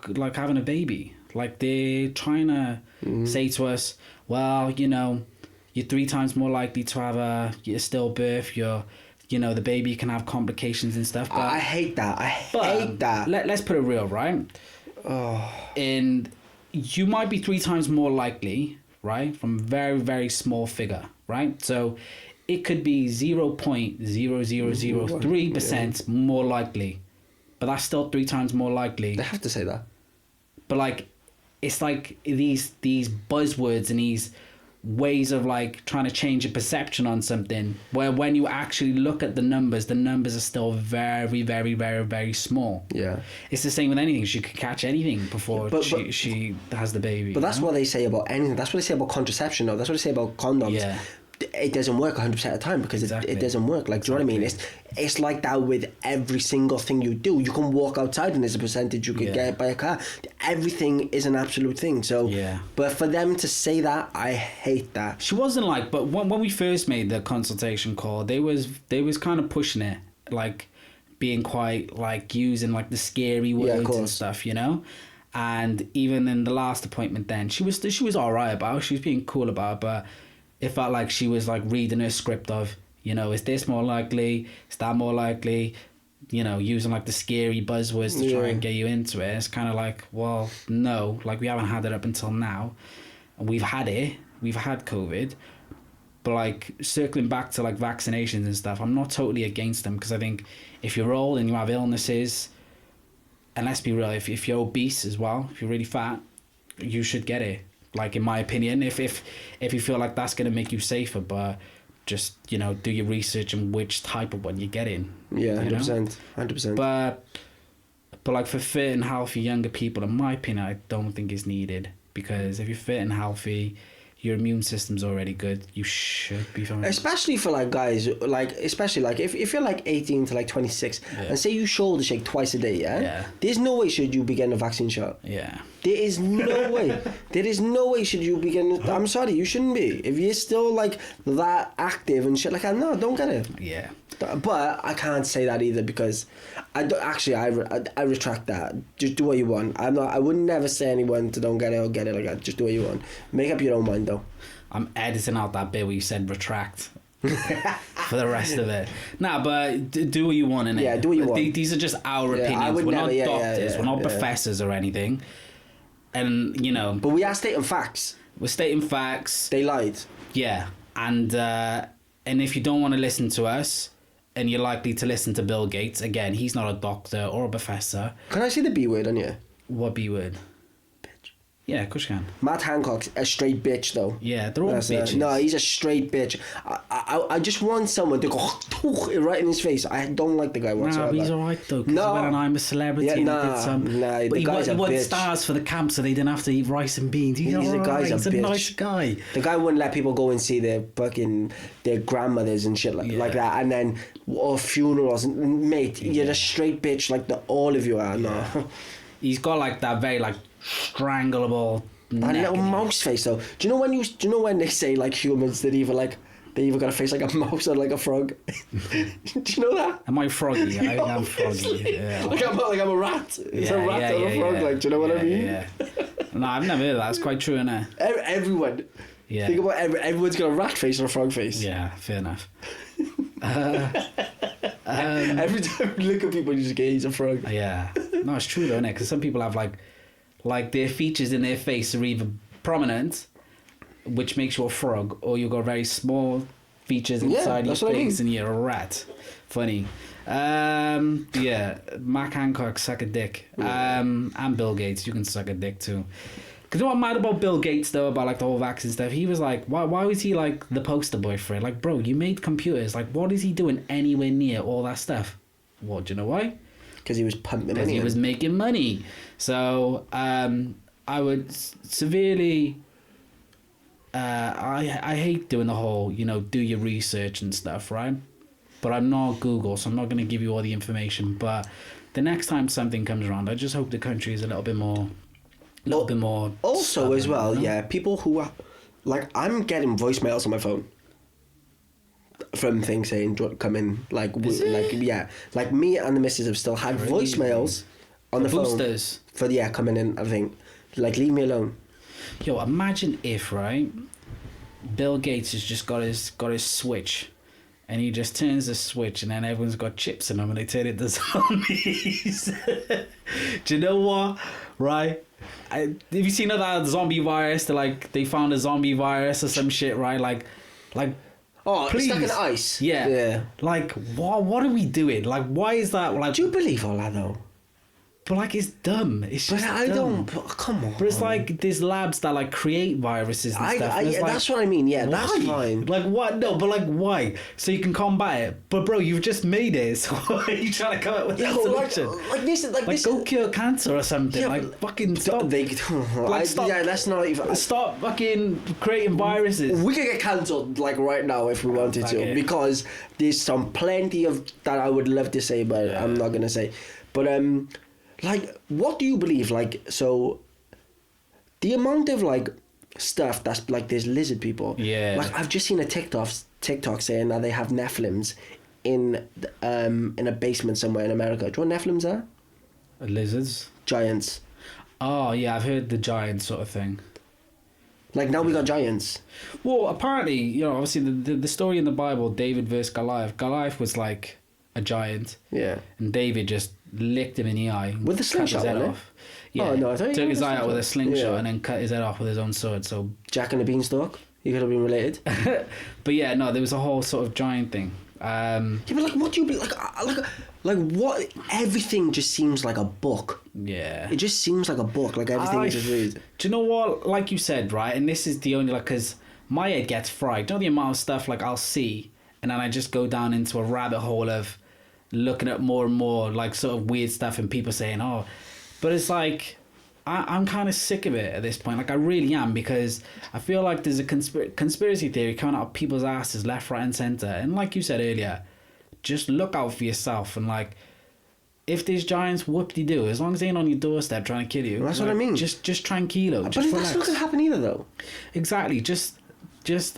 A: like having a baby, like they're trying to say to us, well, you know, you're 3 times more likely to have a stillbirth, you know, the baby can have complications and stuff. But
B: I hate that. I hate that.
A: Let's put it real, right? And you might be 3 times more likely, right, from very, very small figure, right? So it could be 0.0003% more likely, but that's still 3 times more likely.
B: They have to say that.
A: But like, it's like these buzzwords and these ways of like trying to change a perception on something, where when you actually look at the numbers are still very, very, very, very small. Yeah, it's the same with anything. She could catch anything before she has the baby.
B: But that's what they say about anything. That's what they say about contraception, though. That's what they say about condoms. Yeah. It doesn't work 100% of the time, because it doesn't work. Like, do you know what I mean? It's like that with every single thing you do. You can walk outside and there's a percentage you could get by a car. Everything is an absolute thing. So, but for them to say that, I hate that.
A: She wasn't like, but when we first made the consultation call, they was kind of pushing it, like being quite like using like the scary words and stuff, you know. And even in the last appointment, then she was all right about it. She was being cool about it, but it felt like she was like reading her script of, you know, is this more likely? Is that more likely? You know, using like the scary buzzwords to try and get you into it. It's kind of like, well, no, like we haven't had it up until now. And we've had COVID. But like circling back to like vaccinations and stuff, I'm not totally against them, because I think if you're old and you have illnesses, and let's be real, if you're obese as well, if you're really fat, you should get it. Like, in my opinion, if you feel like that's going to make you safer, but just, you know, do your research on which type of one you get in.
B: Yeah, 100%.
A: But like for fit and healthy younger people, in my opinion, I don't think it's needed, because if you're fit and healthy, your immune system's already good, you should be fine.
B: Especially for like guys, like especially like if you're like 18 to like 26, and say you shoulder shake twice a day, there's no way should you be getting a vaccine shot.
A: Yeah.
B: There is no way. There is no way should you be getting. I'm sorry, you shouldn't be. If you're still like that active and shit like that, no, don't get it.
A: Yeah.
B: But I can't say that either because I don't, actually I retract that. Just do what you want. I would never say anyone to don't get it or get it like that. Just do what you want. Make up your own mind though.
A: I'm editing out that bit where you said retract for the rest of it. Nah, but do what you want in it.
B: Yeah, do what you want.
A: These are just our opinions. We're not doctors. We're not professors or anything. And you know,
B: but we are stating facts.
A: We're stating facts.
B: They lied.
A: Yeah, and if you don't want to listen to us, and you're likely to listen to Bill Gates, again, he's not a doctor or a professor.
B: Can I say the B word on you?
A: What B word?
B: Bitch.
A: Yeah, of course you can.
B: Matt Hancock's a straight bitch though.
A: Yeah, they're all bitches.
B: No, he's a straight bitch. I just want someone to go right in his face. I don't like the guy whatsoever.
A: Nah, but he's alright though, because he went on I'm a Celebrity and he did some...
B: But he
A: won stars for the camp so they didn't have to eat rice and beans. He's a nice guy.
B: The guy wouldn't let people go and see their grandmothers and shit like that, and then or funerals. Mate, you're a straight bitch like all of you are. No.
A: He's got like that very like strangleable
B: that little mouse face though. Do you know when they say like humans that they either got a face like a mouse or like a frog? Do you know that?
A: Am I froggy? I think I'm froggy.
B: Like I'm a rat. It's a rat or a frog. Like, do you know what I mean?
A: Yeah. No, I've never heard that. That's quite true, isn't it?
B: Everyone. Yeah. Think about everyone's got a rat face or a frog face.
A: Yeah, fair enough.
B: Every time you look at people, you just get he's a frog.
A: Yeah. No, it's true though, isn't it? Because some people have like their features in their face are either prominent, which makes you a frog, or you've got very small features inside your face and you're a rat. Funny. Yeah, Mark Hancock, suck a dick. And Bill Gates, you can suck a dick too. Because you know what I'm mad about Bill Gates though, about like the whole vaccine stuff? He was like, why was he like the poster boy for it? Like, bro, you made computers. Like, what is he doing anywhere near all that stuff? What, do you know why?
B: Because he was pumping money.
A: Because he was making money. So, I would severely... I hate doing the whole, do your research and stuff, right? But I'm not Google, so I'm not going to give you all the information. But the next time something comes around, I just hope the country is a little bit more
B: also
A: stubborn,
B: as well, people who are... Like, I'm getting voicemails on my phone from things saying, come in, like me and the missus have still had voicemails on the
A: boosters
B: phone for coming in. I think, like, leave me alone.
A: Yo, imagine if Bill Gates has just got his switch, and he just turns the switch, and then everyone's got chips in them, and they turn into zombies. Do you know what? Right? Have you seen that zombie virus? They found a zombie virus or some shit, right? Like.
B: Oh,
A: please.
B: Stuck in ice.
A: Yeah. Like, what are we doing? Like, why is that? Like,
B: do you believe all that though?
A: But like, it's dumb. It's just
B: I
A: dumb.
B: don't. Come on.
A: But it's like there's labs that like create viruses and stuff. And
B: that's what I mean. Yeah, that's fine.
A: Like what? No, but like why? So you can combat it. But bro, you've just made it. So why are you trying to come up with that solution? Like go cure cancer or something.
B: Yeah,
A: like fucking stop.
B: Stop. Yeah, that's not even.
A: Stop fucking creating viruses.
B: We could get cancelled like right now if we wanted to, because there's plenty of that I would love to say, but I'm not gonna say. But like, what do you believe? Like, so the amount of like stuff that's like there's lizard people.
A: Yeah.
B: Like, I've just seen a TikTok saying that they have Nephilims in a basement somewhere in America. Do you know what Nephilims are?
A: Lizards.
B: Giants.
A: Oh yeah, I've heard the giant sort of thing.
B: Like, now we got giants.
A: Well, apparently, obviously the story in the Bible, David versus Goliath. Goliath was like a giant.
B: Yeah.
A: And David just licked him in the eye.
B: With a slingshot,
A: cut his head off. Yeah.
B: Oh, no, I thought
A: took his eye out with a slingshot and then cut his head off with his own sword. So
B: Jack and the Beanstalk? You could have been related.
A: But yeah, no, there was a whole sort of giant thing.
B: Yeah, but like, what do you believe? Like what? Everything just seems like a book.
A: Yeah.
B: It just seems like a book. Like, everything you just read.
A: Do you know what? Like you said, right? And this is the only, like, because my head gets fried. Do you know the amount of stuff, like, I'll see, and then I just go down into a rabbit hole of looking at more and more, like, sort of weird stuff and people saying, oh. But it's like, I'm kind of sick of it at this point. Like, I really am, because I feel like there's a conspiracy theory coming out of people's asses left, right, and centre. And like you said earlier, just look out for yourself. And like, if there's giants, whoop-de-doo. As long as they ain't on your doorstep trying to kill you.
B: That's what I mean.
A: Just tranquilo.
B: But
A: just
B: that's not going to happen either, though.
A: Exactly. Just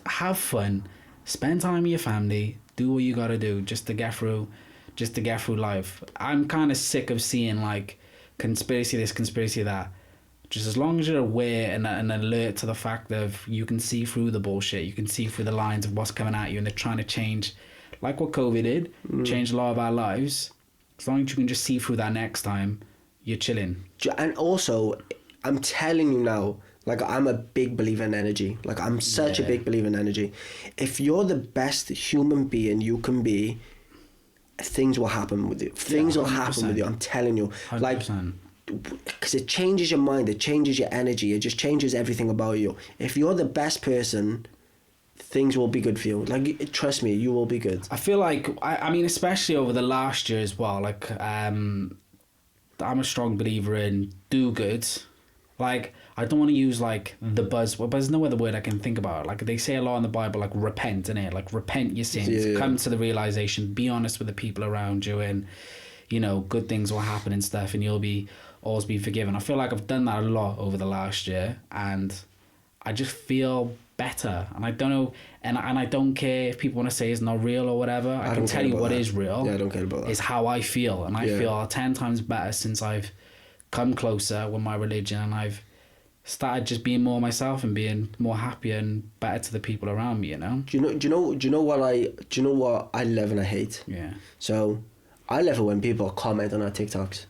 A: have fun. Spend time with your family. Do what you got to do just to get through life. I'm kind of sick of seeing like conspiracy this, conspiracy that. Just as long as you're aware and alert to the fact of you can see through the bullshit, you can see through the lines of what's coming at you, and they're trying to change, like what COVID did, change a lot of our lives. As long as you can just see through that next time, you're chilling.
B: And also, I'm telling you now, like, I'm a big believer in energy. Like, I'm such a big believer in energy. If you're the best human being you can be, things will happen with you. Things will happen with you. I'm telling you.
A: 100%.
B: Like, because it changes your mind, it changes your energy, it just changes everything about you. If you're the best person, things will be good for you. Like, trust me, you will be good.
A: I feel like, I mean, especially over the last year as well, like, I'm a strong believer in do good. Like, I don't want to use like the buzzword, but there's no other word I can think about. Like, they say a lot in the Bible, like repent, innit? Like, repent your sins, come to the realization, be honest with the people around you, and, you know, good things will happen and stuff, and you'll always be forgiven. I feel like I've done that a lot over the last year, and I just feel better. And I don't know, and I don't care if people want to say it's not real or whatever. I can tell you what is real.
B: Yeah, I don't care about that.
A: Is how I feel, and I feel 10 times better since I've come closer with my religion, and I've started just being more myself and being more happy and better to the people around me, you know?
B: Do you know what I love and I hate?
A: Yeah.
B: So I love it when people comment on our TikToks.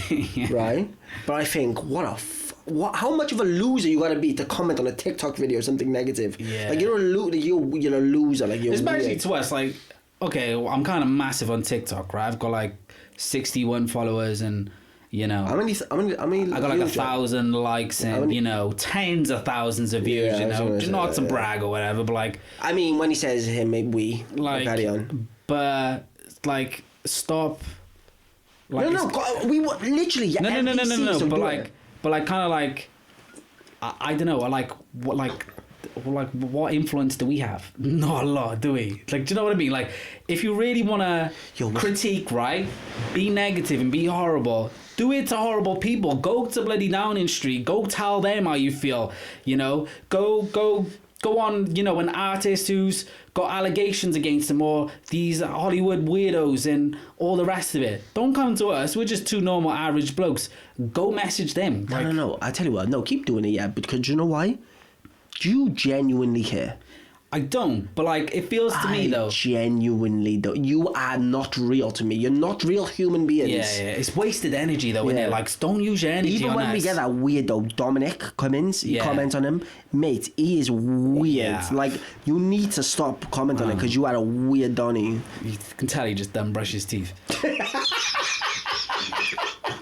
A: Yeah.
B: Right? But I think, how much of a loser you gotta be to comment on a TikTok video or something negative?
A: Yeah.
B: Like, you're a loser. Like, you're
A: especially
B: weird.
A: to us, like, okay, well, I'm kind of massive on TikTok, right? I've got like 61 followers, and you know,
B: How many
A: I got like 1,000 likes and you know, tens of thousands of views.
B: Yeah,
A: you know, not to brag or whatever, but like,
B: I mean, when he says him, maybe
A: like,
B: carry on.
A: But like, stop. Like,
B: we were literally
A: no. But like, kind of like, I don't know. What influence do we have? Not a lot, do we? Like, do you know what I mean? Like, if you really want to critique, right? Be negative and be horrible. Do it to horrible people. Go to bloody Downing Street. Go tell them how you feel. You know, go on. You know, an artist who's got allegations against him, or these Hollywood weirdos and all the rest of it. Don't come to us. We're just two normal, average blokes. Go message them. Like,
B: No. I tell you what. No, keep doing it, yeah. Because you know why? Do you genuinely care?
A: I don't, but like, it feels to me though.
B: Genuinely though, you are not real to me. You're not real human beings.
A: Yeah. It's wasted energy though, isn't it? Like, don't use your energy.
B: Even
A: on
B: when
A: us.
B: we get that weirdo Dominic comments, you comment on him, mate. He is weird.
A: Yeah.
B: Like, you need to stop commenting on it because you are a weird Donny.
A: You can tell he just done brush his teeth.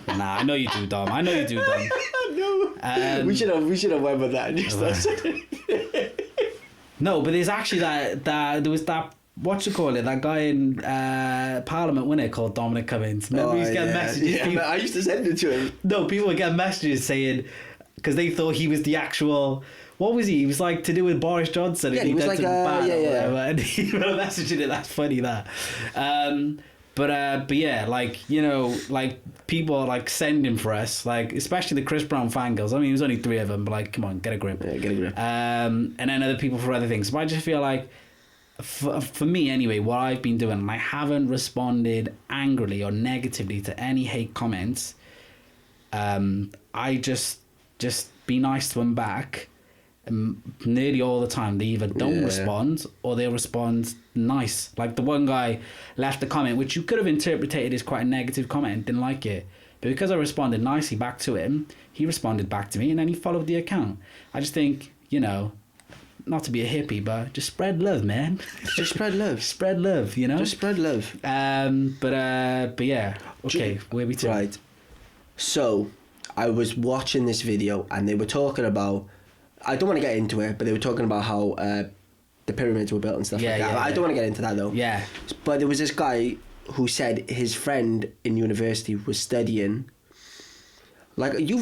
A: Nah, I know you do, Dom.
B: No. We should have went with that.
A: No, but there's actually that there was that, what you call it, that guy in Parliament, wasn't it, called Dominic Cummings? Remember, he's getting messages.
B: Yeah, people, I used to send it to him.
A: No, people would get messages saying, because they thought he was the actual. What was he? He was like to do with Boris Johnson.
B: Yeah,
A: and
B: he was like
A: and he wrote a message in it. That's funny, that. But yeah, like, you know, like, people are like sending for us, like, especially the Chris Brown fangirls. I mean, there was only 3 of them, but like, come on, get a grip.
B: Yeah, get a grip.
A: And then other people for other things. But I just feel like, for me anyway, what I've been doing, and I haven't responded angrily or negatively to any hate comments. I just be nice to them back. And nearly all the time they either don't respond or they'll respond nice. Like, the one guy left a comment which you could have interpreted as quite a negative comment and didn't like it, but because I responded nicely back to him, he responded back to me, and then he followed the account. I just think, you know, not to be a hippie, but just spread love, man.
B: Just spread love.
A: Spread love, you know.
B: Just spread love.
A: But yeah. Okay, where we to?
B: Right. So I was watching this video and they were talking about, I don't want to get into it, but they were talking about how the pyramids were built and stuff like that.
A: Yeah.
B: I don't want to get into that though.
A: Yeah.
B: But there was this guy who said his friend in university was studying Like you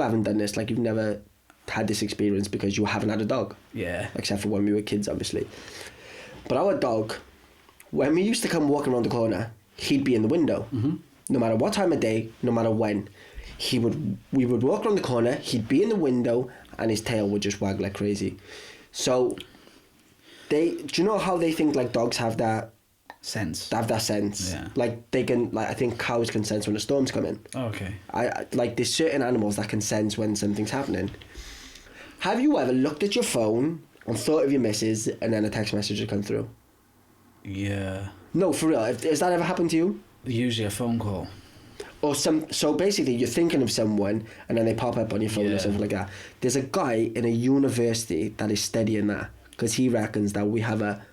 B: haven't done this. Like you've never had this experience because you haven't had a dog.
A: Yeah.
B: Except for when we were kids, obviously. But our dog, when we used to come walking around the corner, he'd be in the window.
A: Mm-hmm.
B: No matter what time of day, no matter when. We would walk around the corner, he'd be in the window, and his tail would just wag like crazy. So, do you know how they think like dogs have that
A: sense?
B: Have that sense.
A: Yeah.
B: Like they can, like I think cows can sense when a storm's coming.
A: Oh, okay.
B: I like there's certain animals that can sense when something's happening. Have you ever looked at your phone and thought of your missus, and then a text message would come through?
A: Yeah.
B: No, for real. Has that ever happened to you?
A: Usually a phone call.
B: Or so basically you're thinking of someone and then they pop up on your phone or something like that. There's a guy in a university that is studying that because he reckons that we have a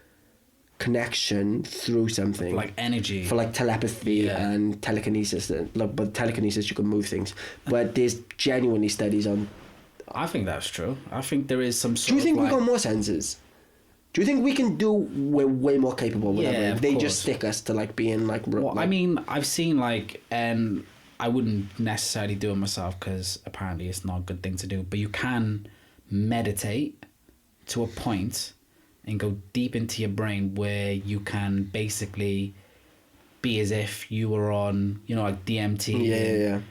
B: connection through something.
A: Like energy.
B: For like telepathy and telekinesis. But telekinesis you can move things. But there's genuinely studies on...
A: I think that's true. I think there is some sort of...
B: Do you think we've got more senses? Do you think we can do... We're way more capable with whatever? They just stick us to like being like...
A: Well, I mean, I've seen like... and I wouldn't necessarily do it myself because apparently it's not a good thing to do. But you can meditate to a point and go deep into your brain where you can basically be as if you were on, you know, like DMT.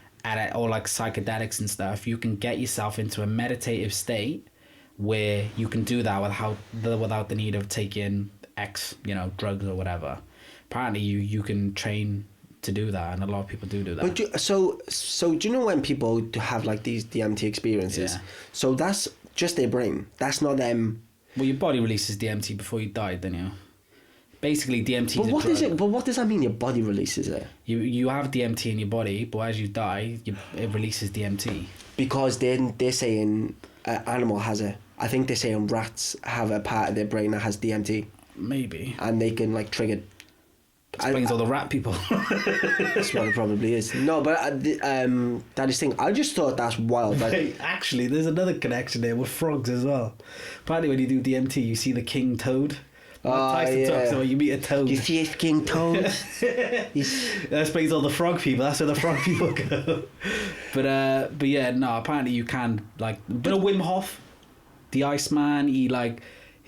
A: Or like psychedelics and stuff. You can get yourself into a meditative state where you can do that without the need of taking X, you know, drugs or whatever. Apparently you can train to do that, and a lot of people do that.
B: But so do you know when people have like these DMT experiences?
A: Yeah.
B: So that's just their brain. That's not them.
A: Well, your body releases DMT before you die, don't you? Basically, DMT
B: But
A: is
B: what
A: a drug.
B: is it? But what does that mean? Your body releases it?
A: You have DMT in your body, but as you die, it releases DMT.
B: Because then they're saying animal has it. I think they're saying rats have a part of their brain that has DMT.
A: Maybe.
B: And they can like trigger.
A: Explains all the rat people.
B: That's what it probably is. No, but that is thing. I just thought that's wild. Like,
A: actually, there's another connection there with frogs as well. Apparently, when you do DMT, you see the king toad. Tyson talks about you meet a toad.
B: You see a king toad?
A: That explains all the frog people. That's where the frog people go. But yeah, no. Apparently, you can like. But Wim Hof, the Iceman, he's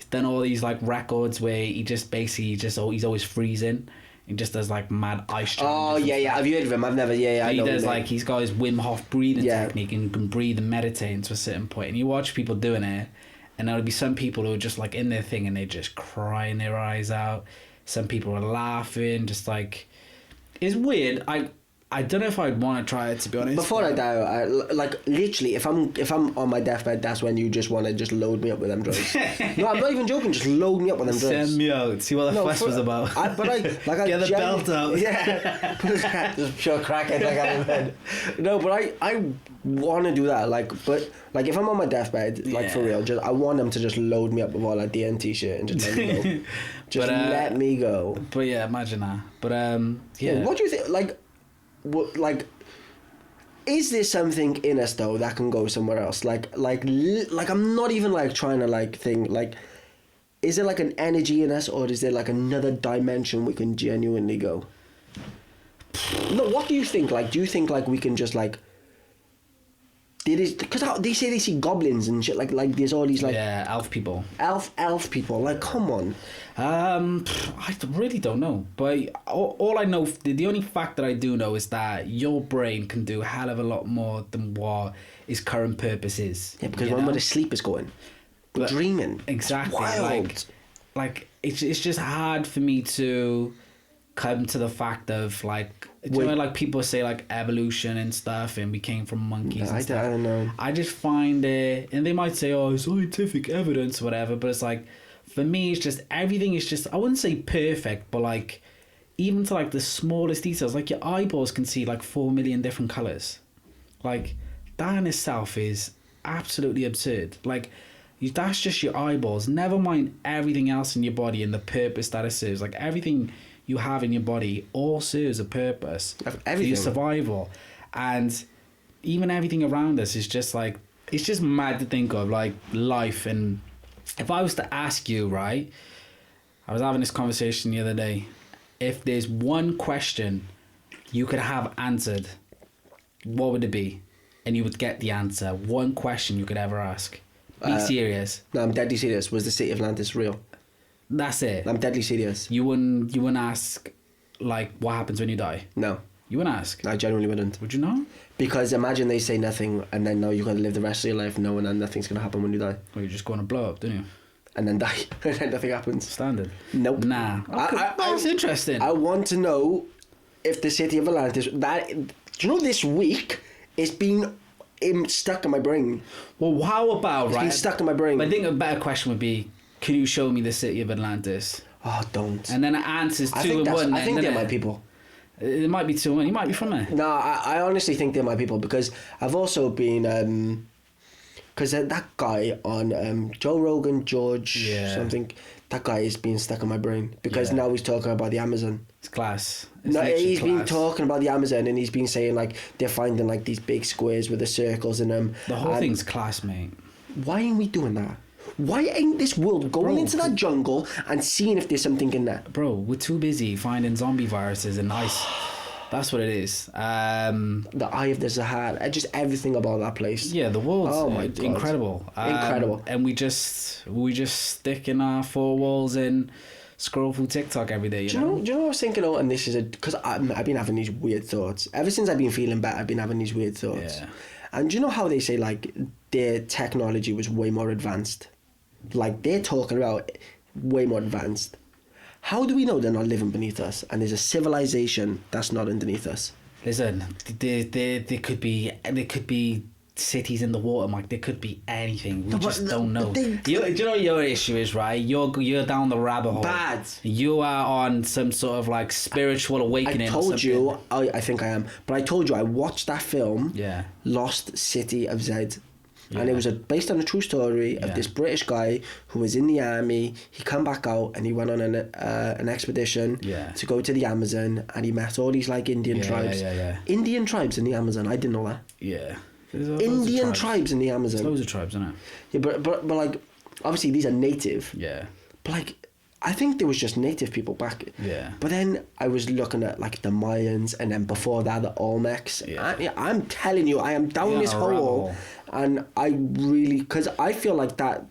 A: done all these like records where he just basically he's always freezing. He just does like mad ice.
B: Oh yeah. Have you heard of him? I've never. I
A: he
B: know
A: does like he's got his Wim Hof breathing technique and can breathe and meditate to a certain point. And you watch people doing it, and there'll be some people who are just like in their thing and they just crying their eyes out. Some people are laughing, just like it's weird. I don't know if I'd want to try it, to be honest.
B: Before I die, like literally, if I'm on my deathbet, that's when you just want to just load me up with them drugs. No, I'm not even joking. Just load me up with them drugs.
A: Send me out. See what the fuss was about.
B: Get
A: the belt out.
B: Yeah, just pure crackhead like I'm in bed. No, but I want to do that. But if I'm on my deathbed, for real, just I want them to just load me up with all that DNT shit and just let me go. Just let me go.
A: But yeah, imagine that. But yeah.
B: What do you think? Is there something in us though that can go somewhere else? Like I'm not even like trying to think like, is there like an energy in us, or is there like another dimension we can genuinely go? No, what do you think? Like, do you think like we can just like? Because they say they see goblins and shit. Like there's all these like
A: elf people.
B: Elf people. Like, come on.
A: I really don't know. But all I know, the only fact that I do know is that your brain can do a hell of a lot more than what its current purpose is.
B: Yeah, because when the sleep is going, we're dreaming.
A: Exactly.
B: It's wild.
A: Like it's just hard for me to come to the fact of like, do you know, like people say like evolution and stuff, and we came from monkeys. I
B: don't know.
A: I just find it, and they might say, oh, scientific evidence or whatever, but it's like, for me, it's just everything is just, I wouldn't say perfect, but like even to like the smallest details, like your eyeballs can see like 4 million different colors. Like that in itself is absolutely absurd. Like that's just your eyeballs. Never mind everything else in your body and the purpose that it serves. Like everything you have in your body all serves a purpose for your survival, and even everything around us is just like, it's just mad to think of, like life. And if I was to ask you, right, I was having this conversation the other day, if there's one question you could have answered, what would it be? and you would get the answer. One question you could ever ask. Be serious.
B: No, I'm deadly serious. Was the city of Atlantis real?
A: That's it.
B: I'm deadly serious.
A: You wouldn't ask, like, what happens when you die?
B: No.
A: You wouldn't ask?
B: I genuinely wouldn't.
A: Would you not?
B: Because imagine they say nothing, and then now you're going to live the rest of your life knowing that nothing's going to happen when you die.
A: Well, you're just going to blow up, don't you?
B: And then die, and then nothing happens.
A: Standard.
B: Nope.
A: Nah. Okay. That's interesting.
B: I want to know if the city of Atlantis... Do you know this week, it's been stuck in my brain.
A: Well, how about,
B: It's been stuck in my brain.
A: I think a better question would be, can you show me the city of Atlantis?
B: Oh, don't.
A: And then it answers 2 and 1.
B: I think they're my people.
A: It might be 2 and 1. You might be from there.
B: No, I honestly think they're my people because I've also been... Because that guy on Joe Rogan, George, something, that guy has been stuck in my brain because now he's talking about the Amazon.
A: It's class.
B: He's been talking about the Amazon and he's been saying like they're finding like these big squares with the circles in them.
A: The whole thing's class, mate.
B: Why ain't we doing that? Why ain't this world going into that jungle and seeing if there's something in there?
A: Bro, we're too busy finding zombie viruses and ice. That's what it is. The
B: Eye of the Sahara, just everything about that place.
A: Yeah, the world's
B: incredible.
A: Incredible. And we just stick in our 4 walls and scroll through TikTok every day.
B: Do you know what I was thinking? And this is because I've been having these weird thoughts ever since I've been feeling better. I've been having these weird thoughts. Yeah. And do you know how they say like their technology was way more advanced? Like they're talking about way more advanced. How do we know they're not living beneath us and there's a civilization that's not underneath us?
A: Listen, there could be cities in the water, Mike. There could be anything. We just don't know. Do you know what your issue is, right? You're down the rabbit hole.
B: Bad. You
A: are on some sort of like spiritual awakening.
B: I told you, I think I am, but I told you I watched that film.
A: Yeah.
B: Lost City of Z. Yeah. And it was based on a true story of this British guy who was in the army. He come back out and he went on an expedition to go to the Amazon, and he met all these like Indian tribes. Indian tribes in the Amazon. I didn't know that.
A: Yeah.
B: Indian tribes in the Amazon.
A: There's loads of tribes, isn't it?
B: Yeah, but like obviously these are native.
A: Yeah.
B: But like I think there was just native people back.
A: Yeah.
B: But then I was looking at like the Mayans, and then before that the Olmecs. Yeah. I'm telling you, I am down this hole. And I really, because I feel like that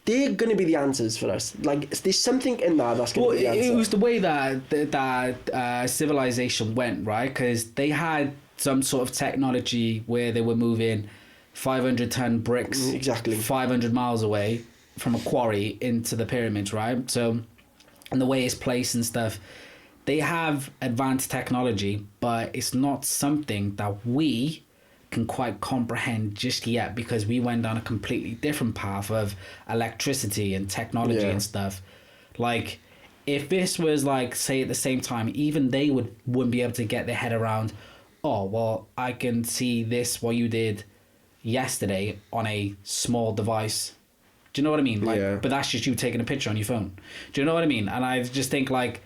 B: they're going to be the answers for us. Like there's something in there that's going to be the answer.
A: It was the way that civilization went, right? Because they had some sort of technology where they were moving 500-ton bricks 500 miles away from a quarry into the pyramids, right? So, and the way it's placed and stuff, they have advanced technology, but it's not something that we can quite comprehend just yet because we went down a completely different path of electricity and technology and stuff. Like, if this was like, say at the same time, even they wouldn't be able to get their head around, oh, well, I can see this, what you did yesterday on a small device. Do you know what I mean? Like, but that's just you taking a picture on your phone. Do you know what I mean? And I just think like,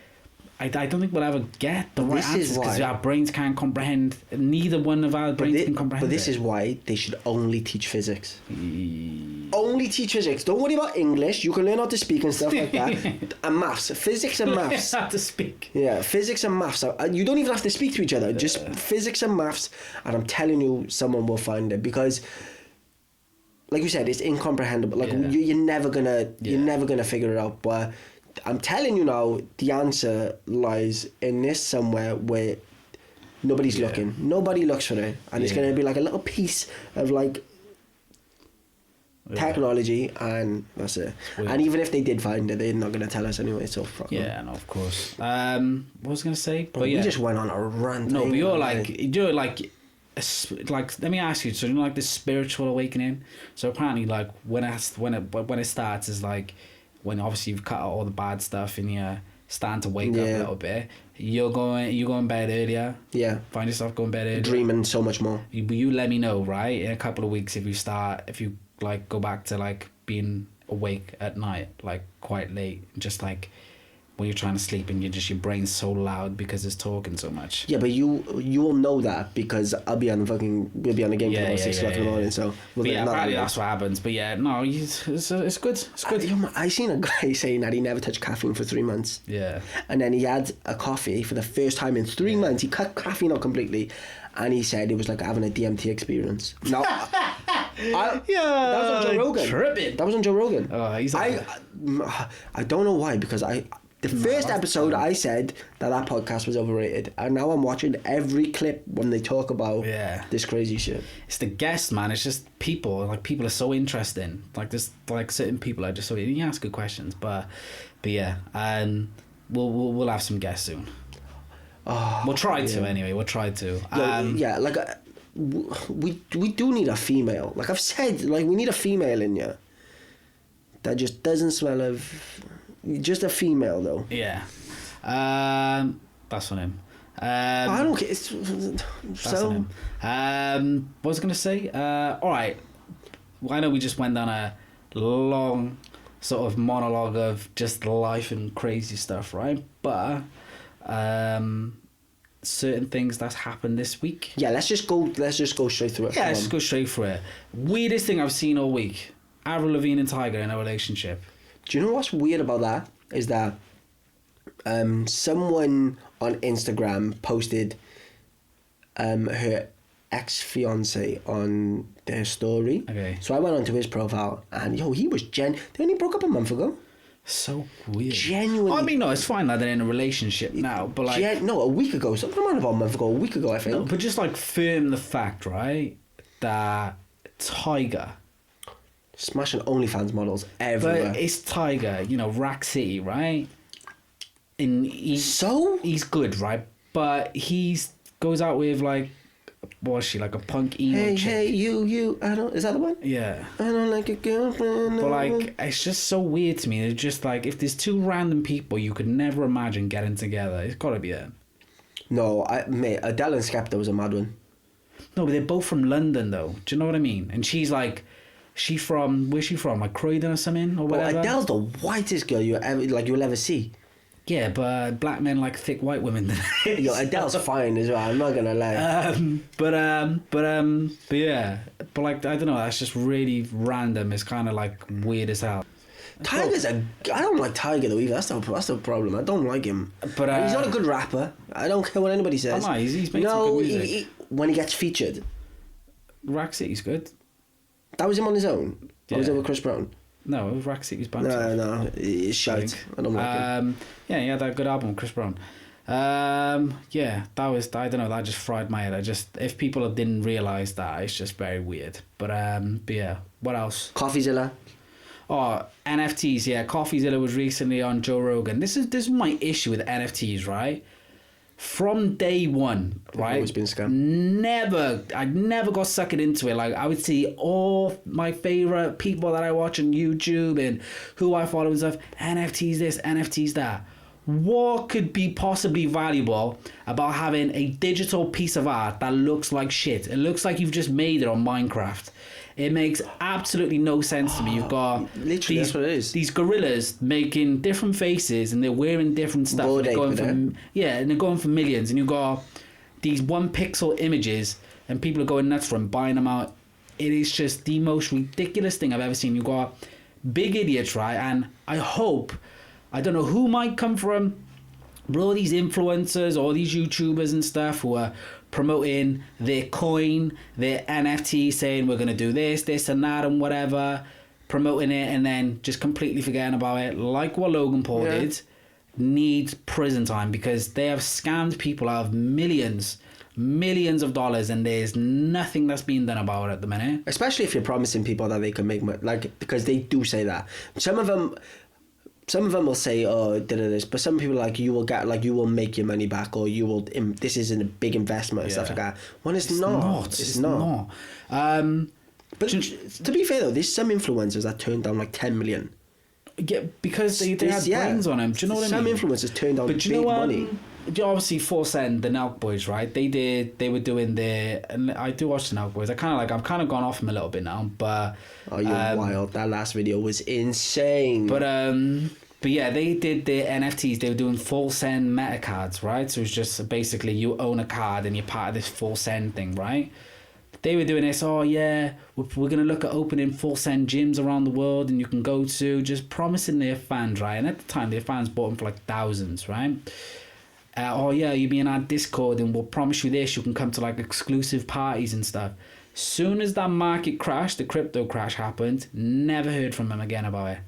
A: I don't think we'll ever get the right answers because our brains can't comprehend. Neither one of our brains can comprehend.
B: But this is why they should only teach physics. Only teach physics. Don't worry about English. You can learn how to speak and stuff like that. And maths. Physics and maths.
A: How to speak.
B: Yeah, physics and maths. You don't even have to speak to each other. Just physics and maths. And I'm telling you, someone will find it because, like you said, it's incomprehensible. Like you're never gonna figure it out. But I'm telling you now, the answer lies in this somewhere where nobody's looking. Nobody looks for it. And it's going to be like a little piece of like technology, and that's it. And even if they did find it, they're not going to tell us anyway, so fuck them.
A: Yeah, no, of course. What was I going to say?
B: But we just went on a rant.
A: No, but you're like, let me ask you, so you know, like this spiritual awakening? So apparently, like, when it starts is like, when obviously you've cut out all the bad stuff and you're starting to wake up a little bit, you go in bed earlier. Yeah. Find yourself going to bed earlier.
B: Dreaming so much more.
A: You let me know, right? In a couple of weeks, if you like go back to like being awake at night, like quite late, just like when you're trying to sleep and your brain's so loud because it's talking so much.
B: Yeah, but you will know that because we'll be on the game till about 6 o'clock in the morning. So
A: apparently that's what happens. But yeah, no, it's good. It's good.
B: I seen a guy saying that he never touched caffeine for 3 months.
A: Yeah.
B: And then he had a coffee for the first time in 3 months. He cut caffeine out completely, and he said it was like having a DMT experience. Now, that was on Joe Rogan.
A: Tripping.
B: That was on Joe Rogan.
A: Oh, he's
B: I don't know why, because the first episode I said that podcast was overrated, and now I'm watching every clip when they talk about this crazy shit.
A: It's the guests, man. It's just people. Like, people are so interesting. Like, there's like certain people are just so, you ask good questions, but yeah, we'll have some guests soon. We'll try to anyway. We'll try to. We do need a female. Like I've said, like we need a female in here that just doesn't smell of. Just a female though. Yeah. That's on him.
B: I don't care.
A: That's on him. What was I gonna say? All right. I know we just went down a long sort of monologue of just life and crazy stuff, right? But certain things that's happened this week.
B: Yeah, let's just go straight through it.
A: Yeah, let's just go straight through it. Weirdest thing I've seen all week: Avril Lavigne and Tiger in a relationship.
B: Do you know what's weird about that? Is that someone on Instagram posted her ex-fiance on their story.
A: Okay.
B: So I went onto his profile and he was they only broke up a month ago.
A: So weird.
B: Genuinely.
A: I mean, no, it's fine that they're in a relationship now, but like...
B: a week ago. Something about a month ago, a week ago, I think.
A: No, but just like firm the fact, right, that Tiger...
B: Smashing OnlyFans models everywhere.
A: But it's Tiger, Rack City, right? He's good, right? But goes out with like, what was she, like a punk emo chick?
B: Hey, you, is that the one?
A: Yeah.
B: I don't like a girlfriend.
A: But like, it's just so weird to me. It's just like, if there's two random people you could never imagine getting together, it's got to be them.
B: No, Adele and Skepta was a mad one.
A: No, but they're both from London though. Do you know what I mean? And she's like... where's she from? Like Croydon or something or whatever?
B: Well, Adele's the whitest girl you'll ever see.
A: Yeah, but black men like thick white women.
B: Adele's fine as well. I'm not gonna lie.
A: But yeah, but like I don't know. That's just really random. It's kind of like weird as hell.
B: Tiger's I don't like Tiger though either. That's the problem. I don't like him. But he's not a good rapper. I don't care what anybody says.
A: Oh, no, he's made some good music.
B: When he gets featured,
A: Rack City's good.
B: That was him on his own. Yeah. Or was it with Chris Brown?
A: No, it was Rack City's band.
B: No, it's shite. I don't like him.
A: Yeah, he had that good album with Chris Brown. Yeah, that was, I don't know, that just fried my head. If people didn't realise that, it's just very weird. But yeah, what else?
B: Coffeezilla.
A: Oh, NFTs, yeah. Coffeezilla was recently on Joe Rogan. This is my issue with NFTs, right? From day one, right?
B: Always been scam.
A: I never got suckered into it. Like, I would see all my favourite people that I watch on YouTube and who I follow and stuff. NFTs this, NFTs that. What could be possibly valuable about having a digital piece of art that looks like shit? It looks like you've just made it on Minecraft. It makes absolutely no sense to me. You've got
B: that's what it is.
A: These gorillas making different faces and they're wearing different stuff. And they're going for millions. And you've got these 1 pixel images and people are going nuts for them, buying them out. It is just the most ridiculous thing I've ever seen. You've got big idiots, right? And I don't know who might come from, but all these influencers or these YouTubers and stuff who are promoting their coin, their NFT, saying we're going to do this and that and whatever, promoting it and then just completely forgetting about it, like what Logan Paul did, needs prison time because they have scammed people out of millions of dollars and there's nothing that's being done about it at the minute.
B: Especially if you're promising people that they can make money, like, because they do say that. Some of them will say, oh, this, but some people you will make your money back, or this is a big investment and stuff like that. When it's not. It's not. But to be fair though, there's some influencers that turn down like 10 million.
A: Yeah, because they had brains on them. Do you know what I mean?
B: Some influencers turn down big money.
A: Obviously, Force End, the Nelk Boys, right? They were doing and I do watch the Nelk Boys. I've kind of gone off them a little bit now, but
B: you're wild. That last video was insane.
A: But But yeah, they did their NFTs. They were doing full send meta cards, right? So it's just basically you own a card and you're part of this full send thing, right? They were doing this, oh yeah, we're going to look at opening full send gyms around the world and you can go to, just promising their fans, right? And at the time, their fans bought them for like thousands, right? Oh yeah, you'll be in our Discord and we'll promise you this, you can come to like exclusive parties and stuff. Soon as that market crashed, the crypto crash happened, never heard from them again about it.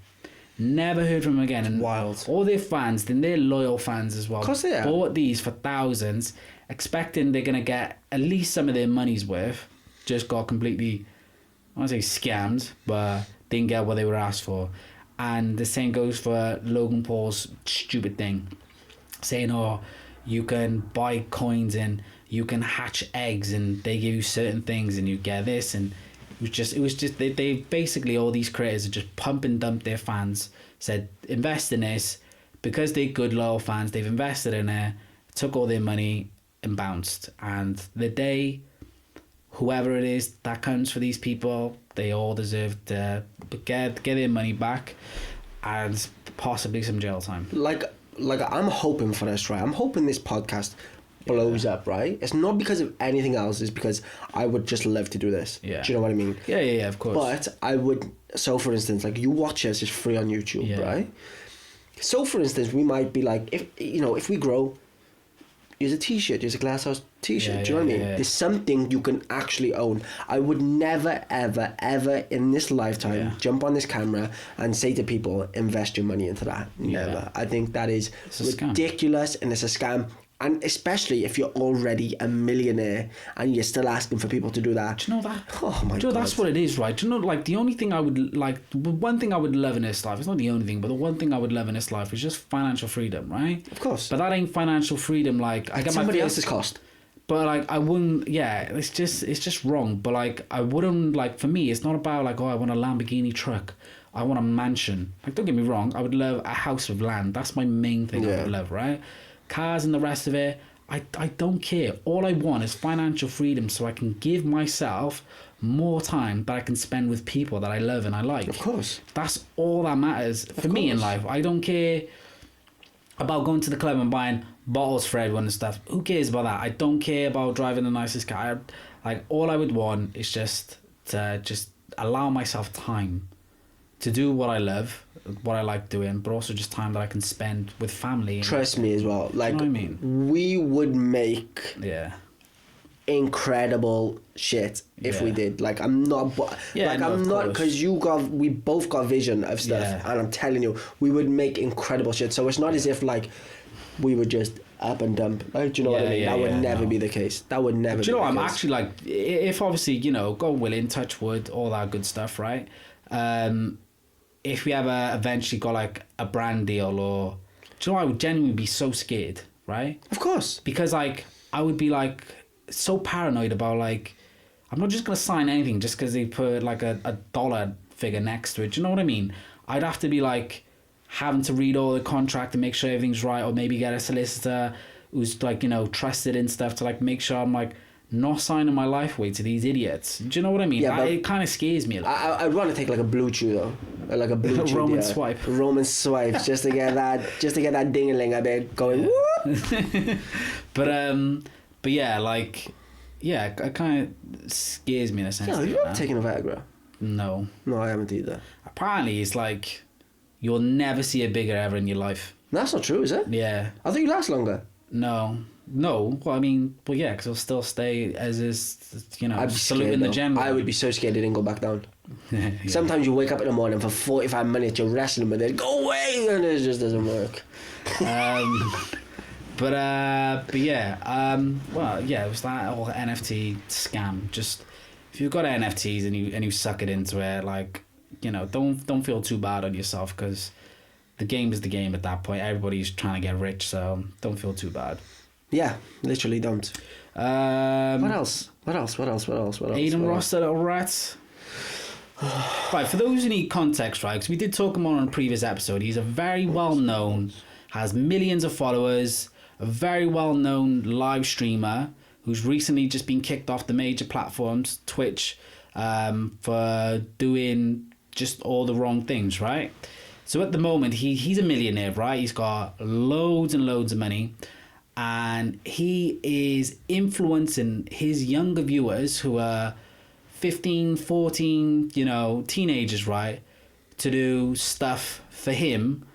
A: Never heard from them again. And
B: wild.
A: All their fans, then they're loyal fans as well.
B: Of course they are.
A: Bought these for thousands, expecting they're going to get at least some of their money's worth. Just got completely, I won't say scammed, but didn't get what they were asked for. And the same goes for Logan Paul's stupid thing. Saying, oh, you can buy coins and you can hatch eggs and they give you certain things and you get this. And it was just they basically, all these creators are just pump and dump their fans, said, invest in this. Because they're good, loyal fans, they've invested in it, took all their money and bounced. And the day, whoever it is that comes for these people, they all deserve to get their money back and possibly some jail time.
B: Like I'm hoping for this, right? I'm hoping this podcast blows up, right? It's not because of anything else. It's because I would just love to do this.
A: Yeah.
B: Do you know what I mean?
A: Yeah, of course.
B: But I would... So, for instance, like, you watch us, it's free on YouTube, right? So, for instance, we might be like, if we grow, use a T-shirt, use a Glasshouse T-shirt. Do you know what I mean? There's something you can actually own. I would never, ever, ever in this lifetime jump on this camera and say to people, invest your money into that. Never. I think that is ridiculous and it's a scam. And especially if you're already a millionaire and you're still asking for people to do that.
A: Do you know that?
B: Oh my God.
A: That's what it is, right? Do you know, like, the only thing I would like, one thing I would love in this life, it's not the only thing, but the one thing I would love in this life is just financial freedom, right?
B: Of course.
A: But that ain't financial freedom, like, I get
B: somebody else's cost.
A: But like, I wouldn't, it's just wrong. But like, I wouldn't, like, for me, it's not about like, oh, I want a Lamborghini truck. I want a mansion. Like, don't get me wrong, I would love a house of land. That's my main thing I would love, right? Cars and the rest of it, I don't care. All I want is financial freedom so I can give myself more time that I can spend with people that I love and I like.
B: Of course.
A: That's all that matters for me in life. I don't care about going to the club and buying bottles for everyone and stuff. Who cares about that? I don't care about driving the nicest car. Like, all I would want is just to allow myself time to do what I love, what I like doing, but also just time that I can spend with family.
B: Trust me as well. Like,
A: you know what I mean?
B: We would make incredible shit if we did. Like, I'm not, because we both got vision of stuff, and I'm telling you, we would make incredible shit. So it's not as if like we would just up and dump. Like, do you know what I mean? That would never be the case. That would never. Do you know?
A: I'm actually like, if obviously, you know, God willing, touch wood, all that good stuff, right? If we ever eventually got like a brand deal, or do you know, I would genuinely be so scared, right?
B: Of course.
A: Because like, I would be like so paranoid about like, I'm not just gonna sign anything just because they put like a dollar figure next to it. Do you know what I mean? I'd have to be like having to read all the contract and make sure everything's right, or maybe get a solicitor who's like, you know, trusted and stuff to like make sure I'm like not signing my life away to these idiots. Do you know what I mean? Yeah, it kind of scares me. Like,
B: I'd want to take like a blue chew though, like a blue chew.
A: Roman swipe.
B: Roman swipes just to get that ding-a-ling a bit going.
A: But yeah, like, it kind of scares me in a sense.
B: Yeah, you ever taken a Viagra?
A: No,
B: I haven't either.
A: Apparently, it's like you'll never see a bigger ever in your life.
B: That's not true, is it?
A: Yeah.
B: I thought you last longer.
A: No. Well, I mean, yeah, because it'll still stay as is, you know, saluting the general.
B: I would be so scared it didn't go back down. Sometimes you wake up in the morning for 45 minutes, you're wrestling with it, go away, and it just doesn't work.
A: But yeah, well, yeah, it was that whole NFT scam. Just, if you've got NFTs and you suck it into it, like, you know, don't feel too bad on yourself, because the game is the game at that point. Everybody's trying to get rich, so don't feel too bad.
B: Yeah, literally don't. What else?
A: Aiden Ross, that little rat. Right, for those who need context, right, because we did talk him on a previous episode, he's a very well-known, has millions of followers, a very well-known live streamer who's recently just been kicked off the major platforms, Twitch, for doing just all the wrong things, right? So at the moment, he's a millionaire, right? He's got loads and loads of money. And he is influencing his younger viewers who are 15, 14, teenagers, right? To do stuff for him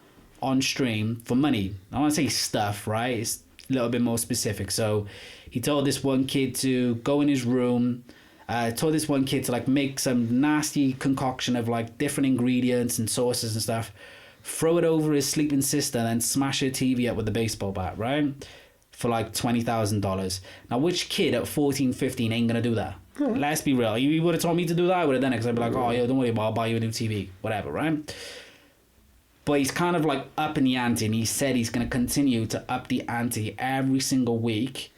A: on stream for money. I want to say stuff, right? It's a little bit more specific. So he told this one kid to go in his room, told this one kid to like make some nasty concoction of like different ingredients and sauces and stuff, throw it over his sleeping sister, and then smash her TV up with a baseball bat, right? For like $20,000. Now, which kid at 14, 15 ain't gonna do that? Let's be real. You would have told me to do that, I would have done it, because I'd be like, oh, yo, don't worry about it, I'll buy you a new TV, whatever, right? But he's kind of like upping the ante, and he said he's going to continue to up the ante every single week,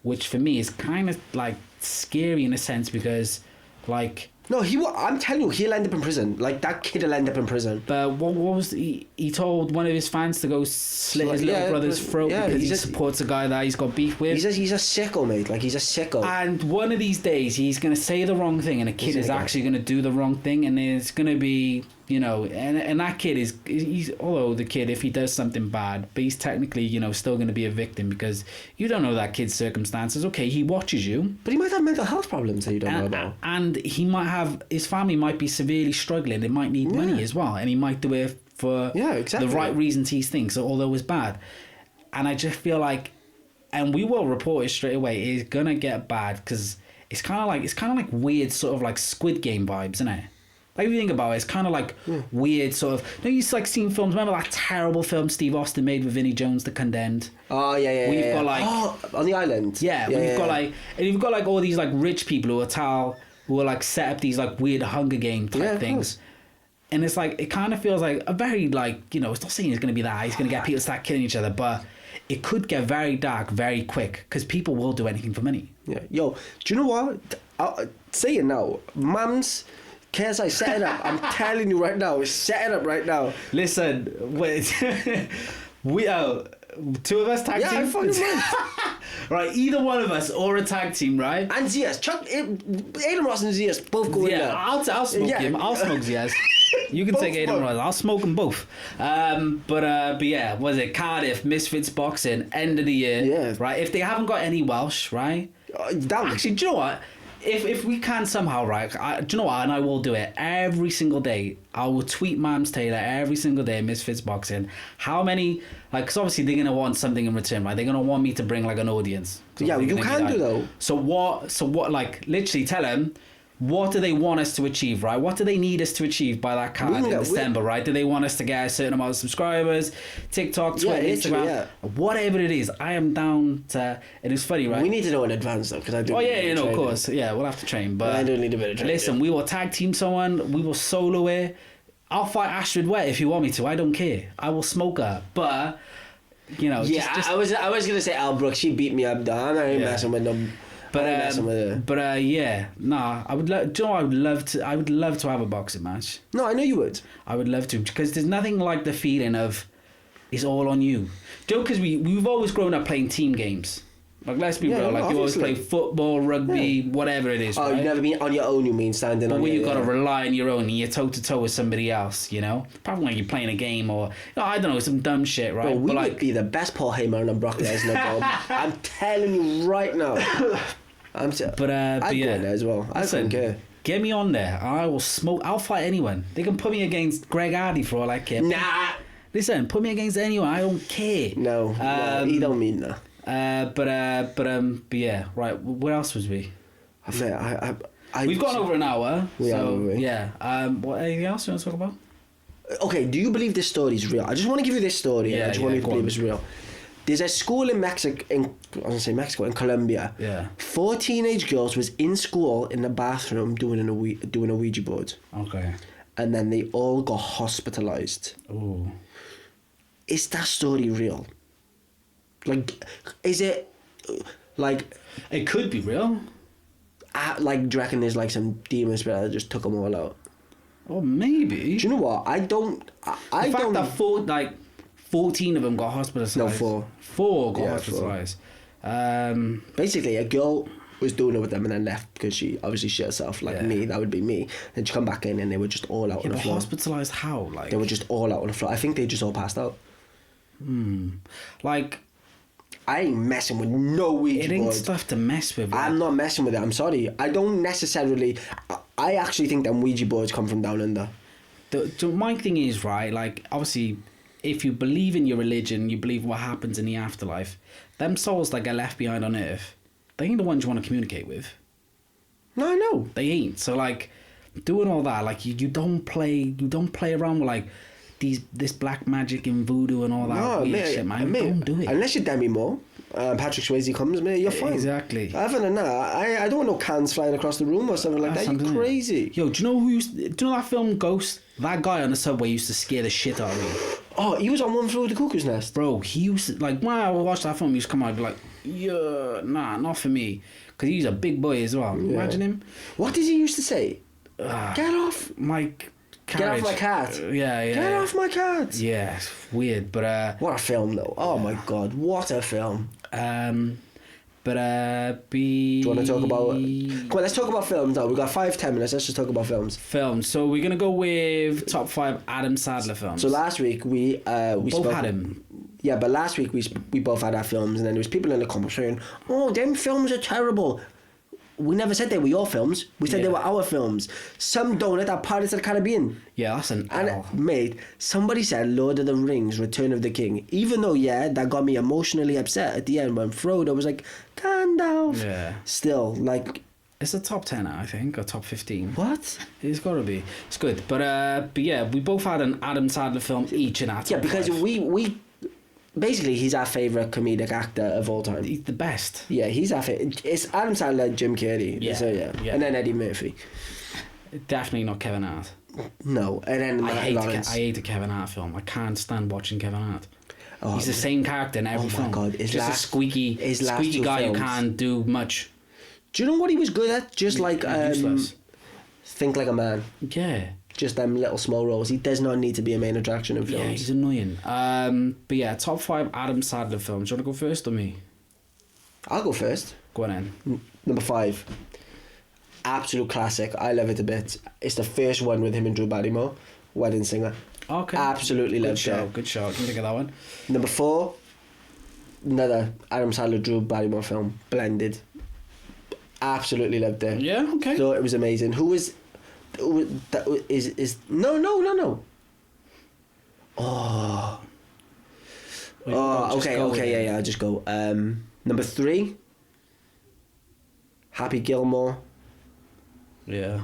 A: which for me is kind of like scary in a sense, because like...
B: No, I'm telling you, he'll end up in prison. Like, that kid will end up in prison.
A: But what was... He told one of his fans to go slit his little brother's throat because he supports a guy that he's got beef with.
B: He's a sicko, mate. Like, he's a sicko.
A: And one of these days, he's going to say the wrong thing, and a kid is actually going to do the wrong thing, and it's going to be... and that kid he's although the kid, if he does something bad, but he's technically, still going to be a victim, because you don't know that kid's circumstances. Okay, he watches you.
B: But he might have mental health problems that you don't know about.
A: And he might have, his family might be severely struggling. They might need money as well. And he might do it for the right reasons he thinks, although it's bad. And I just feel like, and we will report it straight away, it's going to get bad, because it's kind of like weird sort of like Squid Game vibes, isn't it? Like, if you think about it, it's kind of like weird sort of... You used to like seeing films. Remember that terrible film Steve Austin made with Vinnie Jones, The Condemned?
B: Oh, yeah.
A: We've got like...
B: Oh, on the island.
A: Yeah, we've got like... And you've got like all these like rich people who will like set up these like weird Hunger Game type things. And it's like, it kind of feels like a very like, it's not saying it's going to be that. He's going to get people to start killing each other, but it could get very dark very quick, because people will do anything for money. Yeah.
B: Yo, do you know what? I'll say it now. Mum's... KSI, set it up. I'm telling you right now. Set it up right now.
A: Listen, wait. We are... Two of us tag team?
B: Yeah, I fucking
A: Right, either one of us or a tag team, right?
B: And Zias. Aiden Ross and Zias both go in there.
A: I'll smoke him. I'll smoke Zias. You can take Aiden Ross. I'll smoke them both. But yeah, was it Cardiff, Misfits Boxing, end of the year.
B: Yeah.
A: Right, if they haven't got any Welsh, right? Actually, do you know what? If we can somehow, right, do you know what, and I will do it every single day. I will tweet Mams Taylor every single day, Misfits Boxing, how many, like, because obviously they're going to want something in return, right? They're going to want me to bring, like, an audience.
B: So yeah, you can do, though.
A: So what, like, literally tell them, what do they want us to achieve, right? What do they need us to achieve by that card in December, right? Do they want us to get a certain amount of subscribers, TikTok, Twitter, Instagram, whatever it is? I am down to... It is funny, right?
B: We need to know in advance, though, because I do...
A: Oh, yeah, of course. Yeah, we'll have to train, but...
B: I do need a bit of training.
A: Listen, we will tag team someone, we will solo it. I'll fight Astrid Wet if you want me to. I don't care. I will smoke her, but...
B: Yeah, I was going to say Al Brooks. She beat me up, though. I'm not even messing with them.
A: Yeah, nah. I would love. Do you know? I would love to have a boxing match.
B: No, I know you would.
A: I would love to, because there's nothing like the feeling of it's all on you. Do you know? Because we've always grown up playing team games. Like, let's be real. Like, you always play football, rugby, whatever it is.
B: Oh,
A: right?
B: You've never been on your own. You mean standing on?
A: But when you've got to rely on your own, and you're toe to toe with somebody else. Probably when you're playing a game or I don't know, some dumb shit, right?
B: Bro, we would be the best Paul Heyman and Brock Lesnar, bro. I'm telling you right now. I'd go in there as well. I don't care.
A: Get me on there. I will smoke. I'll fight anyone. They can put me against Greg Hardy for all I care.
B: Nah.
A: Listen, put me against anyone. I don't care.
B: No, you don't mean that.
A: But yeah. Right. Where else was we? We've gone over an hour. Yeah. What? Anything else you want to talk about?
B: Okay. Do you believe this story is real? I just want to give you this story. I just want you to believe it's real. There's a school in in Colombia.
A: Yeah.
B: 4 teenage girls was in school in the bathroom doing a Ouija board.
A: Okay.
B: And then they all got hospitalized.
A: Ooh.
B: Is that story real? Like, is it like?
A: It could be real.
B: Like, do you reckon there's like some demon spirit that just took them all out?
A: Oh, maybe.
B: Do you know what? I don't.
A: The fact that 14 of them got hospitalized.
B: No, 4.
A: 4 got hospitalized.
B: Basically, a girl was doing it with them and then left because she obviously shit herself, like me, that would be me. Then she come back in and they were just all out on the floor.
A: Hospitalised how? Like,
B: they were just all out on the floor. I think they just all passed out.
A: Like,
B: I ain't messing with no Ouija board.
A: It ain't stuff to mess with. Like.
B: I'm not messing with it, I'm sorry. I don't necessarily... I actually think them Ouija boards come from down under.
A: My thing is, right, like, obviously, if you believe in your religion, you believe what happens in the afterlife, them souls that get left behind on Earth, they ain't the ones you want to communicate with.
B: No, I know.
A: They ain't. So, like, doing all that, like, you don't play around with, like, this black magic and voodoo and all that weird shit, man. Don't do it.
B: Unless you're Demi Moore, Patrick Swayze comes, mate, you're fine.
A: Exactly.
B: Other than that, I don't want no cans flying across the room or something like that. You're crazy.
A: Yo, do you know that film Ghost? That guy on the subway used to scare the shit out of me.
B: Oh, he was on One Flew Over the Cuckoo's Nest.
A: Bro, he used to, like, when I watched that film, he used to come out and be like, yeah, nah, not for me. Because he's a big boy as well. Yeah. Imagine him.
B: What did he used to say? Get off
A: my carriage.
B: Get off my cat.
A: Yeah.
B: Get off my cat.
A: Yeah, it's weird, but...
B: What a film, though. Oh, my God. What a film.
A: Do you want
B: to talk about... Come on, let's talk about films now. We've got 5-10 minutes. Let's just talk about films.
A: Films. So we're going to go with top 5 Adam Sandler films.
B: So last week we
A: both had him.
B: Yeah, but last week we both had our films, and then there was people in the comments saying, "Oh, them films are terrible." We never said they were your films. We said they were our films. Some donut at Pirates of the Caribbean.
A: Yeah, that's an
B: L. And mate, somebody said Lord of the Rings, Return of the King. Even though, that got me emotionally upset at the end when Frodo was like, Gandalf.
A: Yeah.
B: Still, like...
A: It's a top 10, I think, or top 15.
B: What?
A: It's got to be. It's good. But yeah, we both had an Adam Sandler film each in our top 5.
B: Because we basically, he's our favourite comedic actor of all time.
A: He's the best.
B: Yeah, he's our favourite. It's Adam Sandler, Jim Carrey.
A: Yeah.
B: So, yeah. And then Eddie Murphy.
A: Definitely not Kevin Hart.
B: No. And then
A: I hate a Kevin Hart film. I can't stand watching Kevin Hart. Oh, he's the same character in every film. Oh my God. Just a squeaky guy who can't do much.
B: Do you know what he was good at? Just like Think Like a Man.
A: Yeah.
B: Just them little small roles. He does not need to be a main attraction in films.
A: Yeah, he's annoying. But yeah, top 5 Adam Sandler films. Do you want to go first or me?
B: I'll go first.
A: Go on then.
B: Number 5. Absolute classic. I love it a bit. It's the first one with him and Drew Barrymore. Wedding Singer.
A: Okay.
B: Absolutely loved it.
A: Good show. I can think of that one.
B: Number 4. Another Adam Sandler, Drew Barrymore film. Blended. Absolutely loved it.
A: Yeah, okay.
B: So it was amazing. Who is no. Okay, yeah, I'll just go. Number 3, Happy Gilmore.
A: Yeah.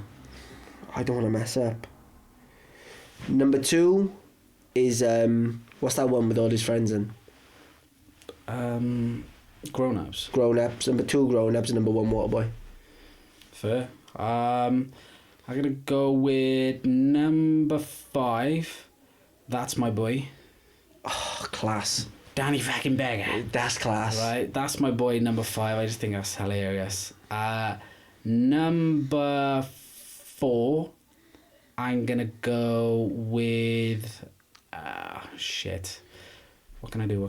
B: I don't want to mess up. Number 2 is what's that one with all his friends in?
A: Grown Ups.
B: Number 2, Grown Ups, and number 1, Waterboy.
A: Fair. I'm gonna go with number 5. That's My Boy.
B: Oh, class.
A: Danny fucking Beggar.
B: That's class.
A: Right, that's my boy, number 5. I just think that's hilarious. Number 4, I'm gonna go with shit. What can I do?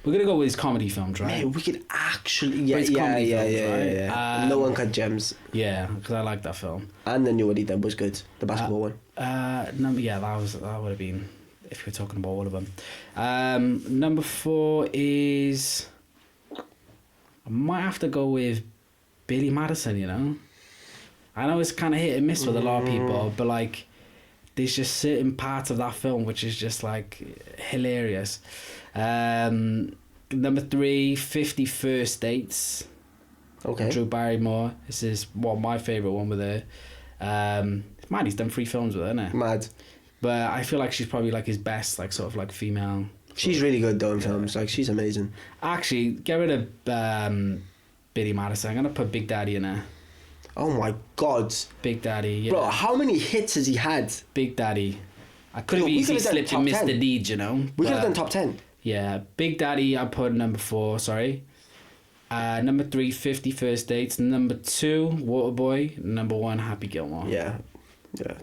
A: We're gonna go with his comedy films, right?
B: Mate, we could actually yeah. No Uncut Gems.
A: Yeah, because I like that film.
B: And the new one he did was good. The basketball one.
A: That would have been if we're talking about all of them. Number 4 is I might have to go with Billy Madison. You know, I know it's kind of hit and miss with a lot of people, but like, there's just certain parts of that film which is just like hilarious. Number 3, 50 First Dates.
B: Okay.
A: Drew Barrymore. This is my favourite one with her. It's mad, he's done 3 films with her, isn't it?
B: Mad.
A: But I feel like she's probably like his best, like sort of like female.
B: She's really good though in films. Like, she's amazing.
A: Actually, get rid of Billy Madison. I'm gonna put Big Daddy in there.
B: Oh my God.
A: Big Daddy. Yeah.
B: Bro, how many hits has he had?
A: Big Daddy. I could have easily slipped and missed the lead, you know.
B: We could have done top 10.
A: Yeah, Big Daddy, I put number 4, sorry. Number 3, 50 First Dates. Number 2, Waterboy. Number 1, Happy Gilmore.
B: Yeah. Yeah,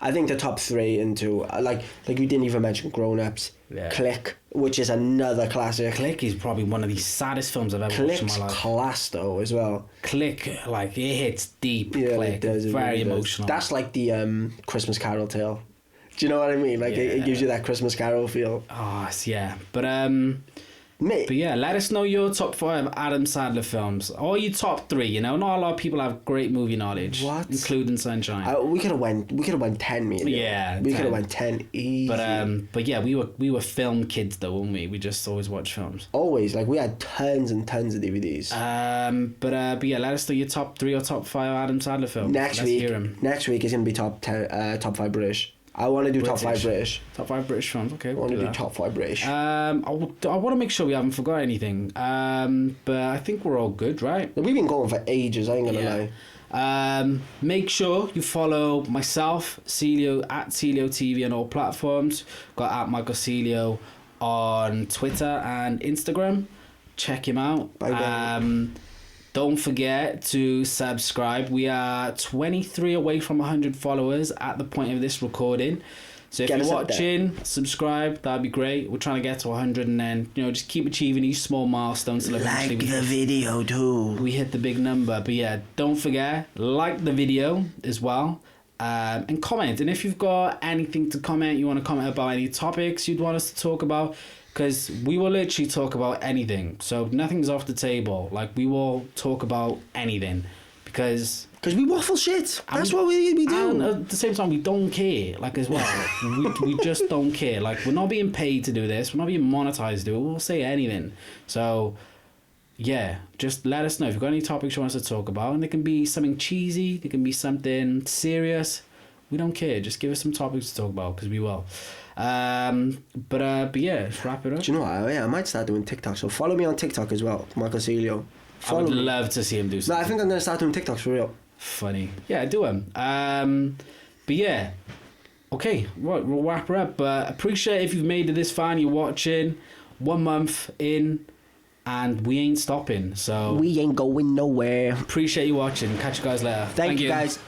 B: I think the top 3 into like you didn't even mention Grown Ups.
A: Yeah.
B: Click, which is another classic.
A: Click is probably one of the saddest films I've ever watched in my life.
B: Click's class though as well.
A: Click, like it hits deep.
B: Yeah,
A: Click,
B: it does. It
A: very
B: really
A: emotional.
B: Does. That's like the Christmas Carol tale. Do you know what I mean? Like it gives you that Christmas Carol feel.
A: Oh, yeah, but yeah, let us know your top 5 Adam Sandler films, or your top 3. You know, not a lot of people have great movie knowledge, including Sunshine.
B: We could have went 10, mate.
A: Yeah,
B: we could have went 10 easy.
A: But yeah, we were film kids though, weren't we? We just always watched films.
B: Always, like we had tons and tons of DVDs.
A: But yeah, let us know your top 3 or top 5 Adam Sandler films.
B: Next week is gonna be top 5 British. I want to do top 5 British.
A: Top 5 British films, okay.
B: I want to do top 5 British.
A: I want to make sure we haven't forgot anything. But I think we're all good, right?
B: We've been going for ages, I ain't gonna lie.
A: Make sure you follow myself, Celio, at SelioTV on all platforms. Got at Michael Celio on Twitter and Instagram. Check him out. Bye. Don't forget to subscribe. We are 23 away from 100 followers at the point of this recording. So if you're watching, subscribe. That'd be great. We're trying to get to 100 and then, just keep achieving each small milestone. So
B: like the video too.
A: We hit the big number. But yeah, don't forget, like the video as well. And comment. And if you've got anything to comment, you want to comment about any topics you'd want us to talk about, because we will literally talk about anything. So nothing's off the table. Like, we will talk about anything because
B: we waffle shit. That's what we do.
A: And at the same time, we don't care. Like, as well, we just don't care. Like, we're not being paid to do this. We're not being monetized to do it. We'll say anything. So yeah, just let us know if you've got any topics you want us to talk about, and they can be something cheesy. They can be something serious. We don't care. Just give us some topics to talk about, because we will. But yeah, let's wrap it up.
B: Do you know what? I might start doing TikTok. So follow me on TikTok as well, Michael Celio.
A: I would love to see him do something.
B: No, I think I'm gonna start doing TikToks for real.
A: Funny. Yeah, do him. But yeah, okay, right, we'll wrap it up. But appreciate if you've made it this far and you're watching. 1 month in, and we ain't stopping. So
B: we ain't going nowhere.
A: Appreciate you watching. Catch you guys later.
B: Thank you guys.